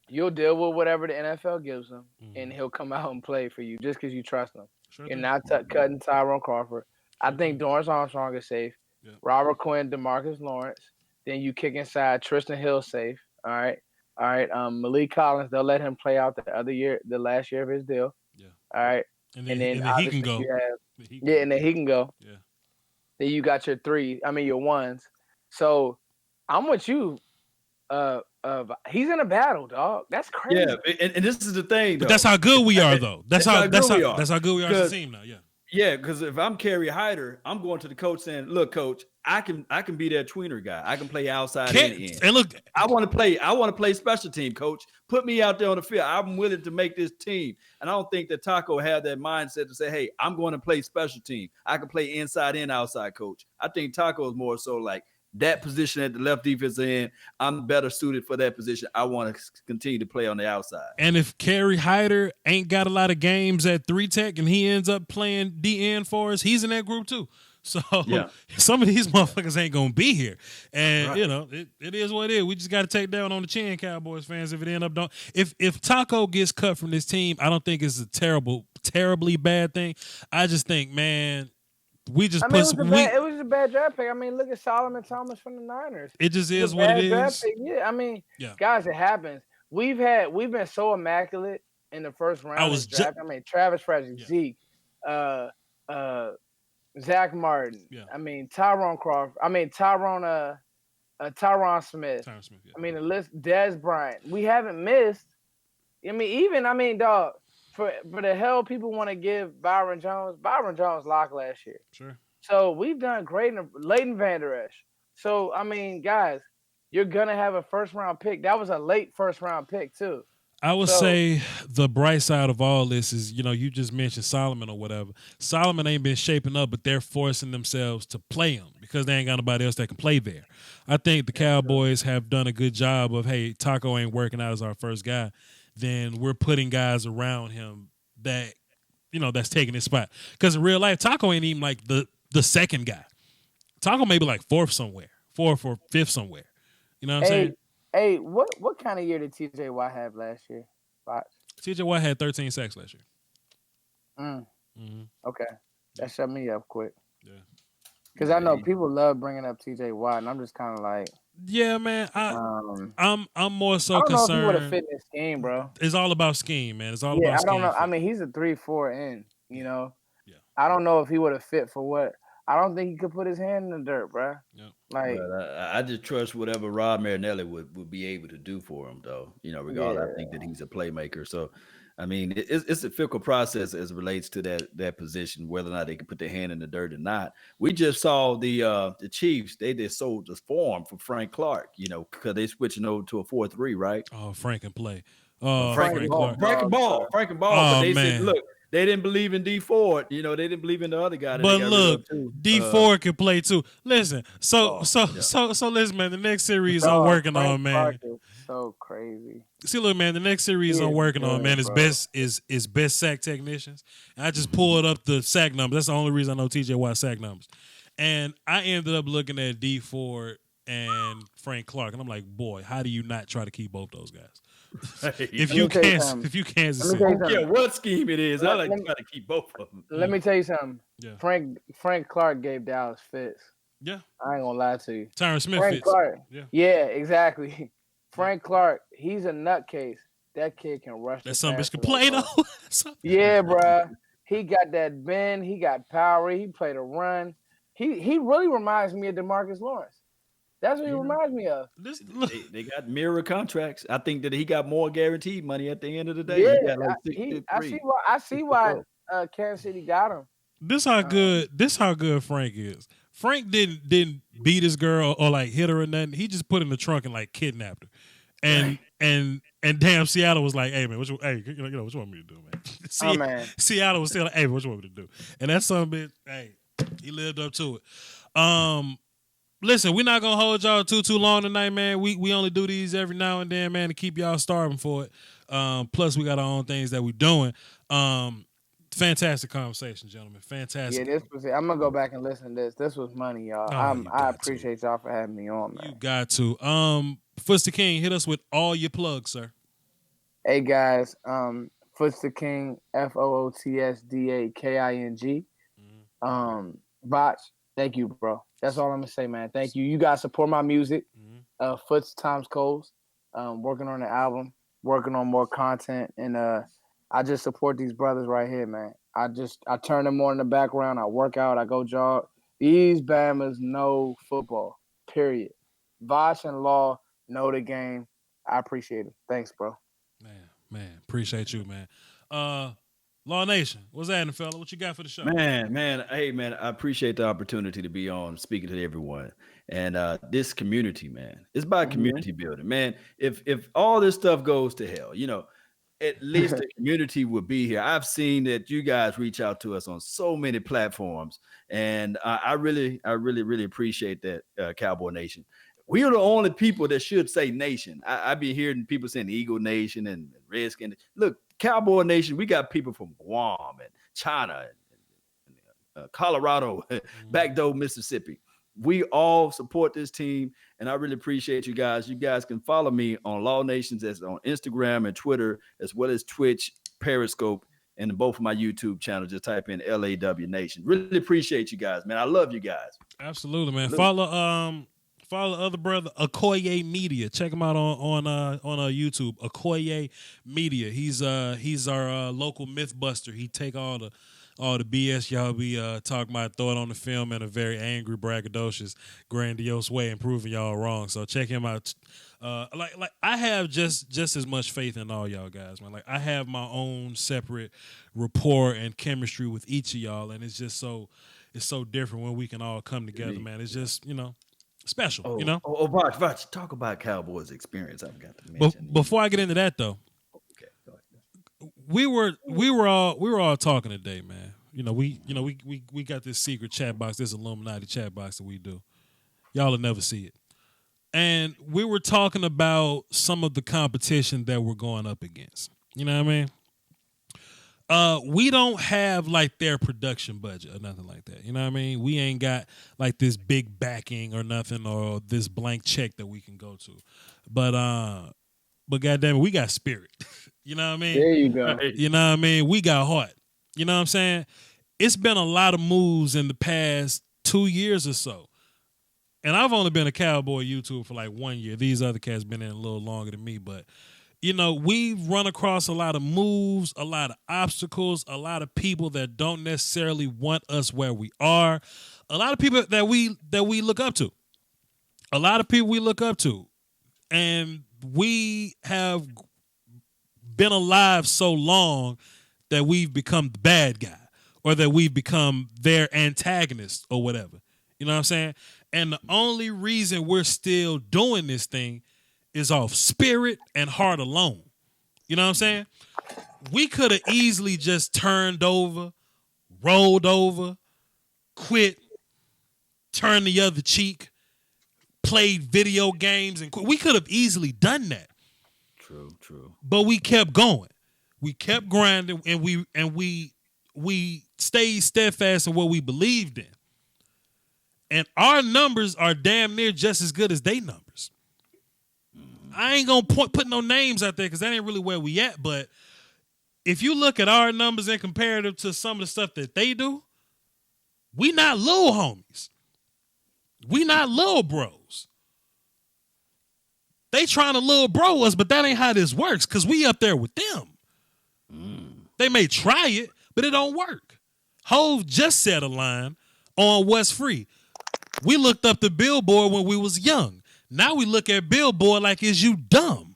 with whatever the NFL gives him, and he'll come out and play for you just because you trust him. Sure You're thing. not cutting Tyrone Crawford. I think Dorrance Armstrong is safe. Yeah. Robert Quinn, DeMarcus Lawrence. Then you kick inside Tristan Hill safe. All right. Malik Collins, they'll let him play out the last year of his deal. Yeah. All right. And then he obviously can go. you have- He can yeah, and then he can go. Yeah. Then you got your your ones. So I'm with you. He's in a battle, dog. That's crazy. Yeah, and this is the thing, though. But that's how good we are, though. That's how good we are as a Because- team now. Yeah. Yeah, because if I'm Kerry Hyder, I'm going to the coach saying, "Look, coach, I can be that tweener guy. I can play outside in. And look, I want to play special team, coach. Put me out there on the field. I'm willing to make this team." And I don't think that Taco had that mindset to say, "Hey, I'm going to play special team. I can play inside and outside, coach." I think Taco is more so like, that position at the left defense end, I'm better suited for that position. I want to continue to play on the outside. And if Kerry Hyder ain't got a lot of games at 3 tech and he ends up playing DN for us, he's in that group too. So some of these motherfuckers ain't gonna be here, and you know it is what it is. We just got to take down on the chin, Cowboys fans. If it end up don't, if Taco gets cut from this team, I don't think it's a terribly bad thing. I just think, man, we just it was a bad draft pick. I mean, look at Solomon Thomas from the Niners. It just is what it is. Yeah, I mean, guys, it happens. We've been so immaculate in the first round. Travis Frederick, Zeke, Zach Martin. Yeah. I mean, Tyron Crawford. I mean, Tyron Smith. I mean, the list. Dez Bryant. We haven't missed. I mean, dog. For the hell people want to give Byron Jones locked last year. Sure. So we've done great in Leighton Vander Esch. So I mean, guys, you're gonna have a first round pick. That was a late first round pick too. I would say the bright side of all this is, you just mentioned Solomon or whatever. Solomon ain't been shaping up, but they're forcing themselves to play him because they ain't got nobody else that can play there. I think the Cowboys have done a good job of, hey, Taco ain't working out as our first guy. Then we're putting guys around him that, that's taking his spot. Because in real life, Taco ain't even like the second guy. Taco may be like fourth or fifth somewhere. You know what I'm saying? Hey, what kind of year did TJ Watt have last year? TJ Watt had 13 sacks last year. Okay. That shut me up quick. Yeah. Because I know people love bringing up TJ Watt, and I'm just kind of like, yeah, man. I'm more so concerned. I don't know if he would have fit in this game, bro. It's all about scheme, man. It's all about scheme. I don't know. I mean, he's a 3-4 end, Yeah. I don't know if he would have fit for what. I don't think he could put his hand in the dirt, bro. Yep. Like, I just trust whatever Rob Marinelli would be able to do for him, though. Regardless, I think that he's a playmaker. So, I mean, it's a fickle process as it relates to that position, whether or not they can put their hand in the dirt or not. We just saw the Chiefs. They just sold the form for Frank Clark, because they switching over to a 4-3, right? Oh, Frank can play. Frank and Ball. Oh, but they said, look. They didn't believe in D Ford. They didn't believe in the other guy. But look, D Ford can play too. Listen, so listen, man. The next series I'm working on, man. So crazy. See, look, man. The next series I'm working on, man, is best sack technicians. And I just pulled up the sack numbers. That's the only reason I know TJ Watt sack numbers. And I ended up looking at D Ford and Frank Clark, and I'm like, boy, how do you not try to keep both those guys? If you can't, I don't care what scheme it is. I like to try to keep both of them. Let me tell you something. Yeah. Frank Clark gave Dallas fits. Yeah, I ain't gonna lie to you. Tyron Smith Frank fits. Clark. Yeah, exactly. Frank Clark, he's a nutcase. That kid can rush. That some bitch can play though. Yeah, bro. He got that bend. He got power. He played a run. He really reminds me of DeMarcus Lawrence. That's what he reminds me of. They got mirror contracts. I think that he got more guaranteed money at the end of the day. Yeah, I see why Kansas City got him. This how good Frank is. Frank didn't beat his girl or like hit her or nothing. He just put her in the trunk and like kidnapped her. And damn, Seattle was like, hey man, what you want me to do, man? Seattle was still like, hey, what you want me to do? And that son of a bitch, hey, he lived up to it. Listen, we're not gonna hold y'all too long tonight, man. We only do these every now and then, man, to keep y'all starving for it. Plus, we got our own things that we're doing. Fantastic conversation, gentlemen. Fantastic. Yeah, this was it. I'm gonna go back and listen to this. This was money, y'all. I appreciate y'all for having me on, man. You got to. Foots the King, hit us with all your plugs, sir. Hey guys, Foots the King, FOOTSDAKING. Voch, thank you, bro. That's all I'm gonna say, man. Thank you. You guys support my music. Foots times Coles. Working on the album, working on more content, and I just support these brothers right here, man. I turn them on in the background. I work out. I go jog. These Bammers know football. Period. Voch and Law know the game. I appreciate it. Thanks, bro. Man, appreciate you, man. Law Nation, what's happening, fella? What you got for the show? Man. Hey, man, I appreciate the opportunity to be on speaking to everyone. And this community, man, it's about community building, man. If all this stuff goes to hell, at least the community will be here. I've seen that you guys reach out to us on so many platforms, and I really appreciate that, Cowboy Nation. We are the only people that should say nation. I be hearing people saying Eagle Nation and Redskin. Look, Cowboy Nation, we got people from Guam and China and Colorado, Backdoor, Mississippi. We all support this team, and I really appreciate you guys. You guys can follow me on Law Nations as on Instagram and Twitter, as well as Twitch, Periscope, and both of my YouTube channels. Just type in LAW Nation. Really appreciate you guys, man. I love you guys. Absolutely, man. Follow other brother Okoye Media. Check him out on YouTube. Okoye Media. He's our local myth buster. He take all the BS y'all be talking about, throw it on the film in a very angry, braggadocious, grandiose way, and proving y'all wrong. So check him out. Like I have just as much faith in all y'all guys, man. Like I have my own separate rapport and chemistry with each of y'all, and it's so different when we can all come together, man. It's just special, Voch, talk about Cowboys experience. I've got to mention. Before I get into that though. We were all talking today, man. We got this secret chat box, this Illuminati chat box that we do. Y'all will never see it. And we were talking about some of the competition that we're going up against. You know what I mean? We don't have like their production budget or nothing like that. You know what I mean? We ain't got like this big backing or nothing, or this blank check that we can go to. But goddamn it, we got spirit. You know what I mean? There you go. You know what I mean? We got heart. You know what I'm saying? It's been a lot of moves in the past 2 years or so. And I've only been a Cowboy YouTuber for like 1 year. These other cats been in a little longer than me. But, we've run across a lot of moves, a lot of obstacles, a lot of people that don't necessarily want us where we are. A lot of people that we look up to. A lot of people we look up to. And we have been alive so long that we've become the bad guy, or that we've become their antagonist or whatever. You know what I'm saying? And the only reason we're still doing this thing is off spirit and heart alone. You know what I'm saying? We could have easily just turned over, rolled over, quit, turned the other cheek, played video games, and quit. We could have easily done that. True. But we kept going. We kept grinding, and we stayed steadfast in what we believed in. And our numbers are damn near just as good as they numbers. I ain't gonna put no names out there because that ain't really where we at. But if you look at our numbers in comparative to some of the stuff that they do, we not little homies. We not little bros. They trying to little bro us, but that ain't how this works because we up there with them. They may try it, but it don't work. Hove just set a line on what's free. We looked up the Billboard when we was young. Now we look at Billboard like, is you dumb?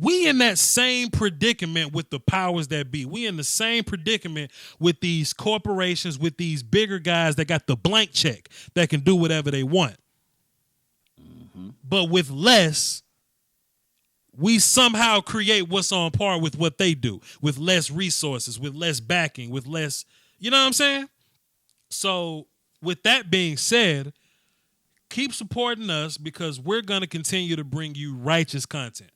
We in that same predicament with the powers that be. We in the same predicament with these corporations, with these bigger guys that got the blank check that can do whatever they want. But with less, we somehow create what's on par with what they do, with less resources, with less backing, with less, you know what I'm saying? So with that being said, keep supporting us because we're going to continue to bring you righteous content,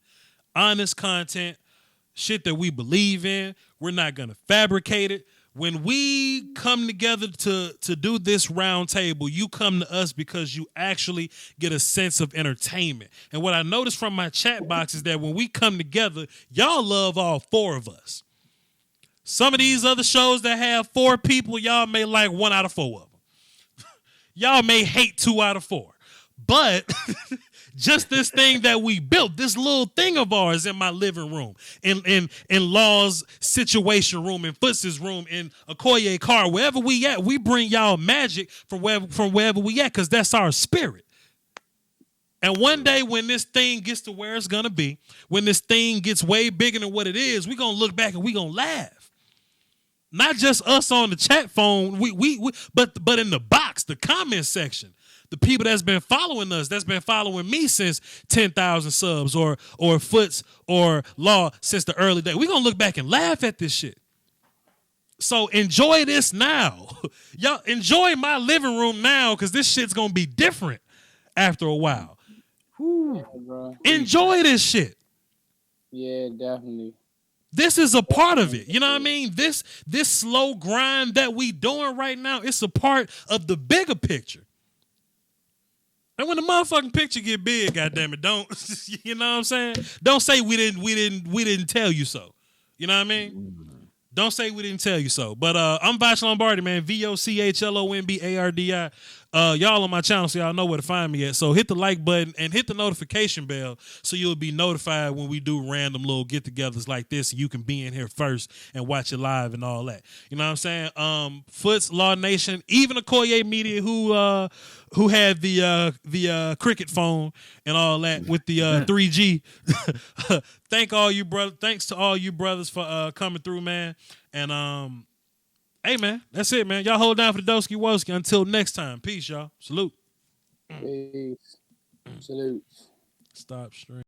honest content, shit that we believe in. We're not going to fabricate it. When we come together to do this round table, you come to us because you actually get a sense of entertainment. And what I noticed from my chat box is that when we come together, y'all love all four of us. Some of these other shows that have 4 people, y'all may like 1 out of 4 of them. Y'all may hate 2 out of 4. But just this thing that we built, this little thing of ours in my living room, in Law's situation room, in Foots's room, in Okoye car, wherever we at, we bring y'all magic from wherever we at, because that's our spirit. And one day when this thing gets to where it's gonna be, when this thing gets way bigger than what it is, we're gonna look back and we're gonna laugh. Not just us on the chat phone, but in the box, the comment section. the people that's been following us, that's been following me since 10,000 subs, or Foots or Law since the early days. We're gonna look back and laugh at this shit. So enjoy this now. Y'all enjoy my living room now, because this shit's gonna be different after a while. Yeah, bro. Enjoy this shit. Yeah, definitely. This is a part of it. You know what I mean? This slow grind that we doing right now, it's a part of the bigger picture. And when the motherfucking picture get big, goddammit, don't you know what I'm saying? Don't say we didn't tell you so. You know what I mean? Don't say we didn't tell you so. But I'm Voch Lombardi, man. VOCHLOMBARDI. Y'all on my channel, so y'all know where to find me at. So hit the like button and hit the notification bell so you'll be notified when we do random little get-togethers like this. And you can be in here first and watch it live and all that. You know what I'm saying? Foots, Law Nation, even Okoye Media, who had the cricket phone and all that with the 3G. Thanks to all you brothers for coming through, man. And hey, man, that's it, man. Y'all hold down for the Doski Woski. Until next time. Peace, y'all. Salute. Peace. Salute. Stop stream.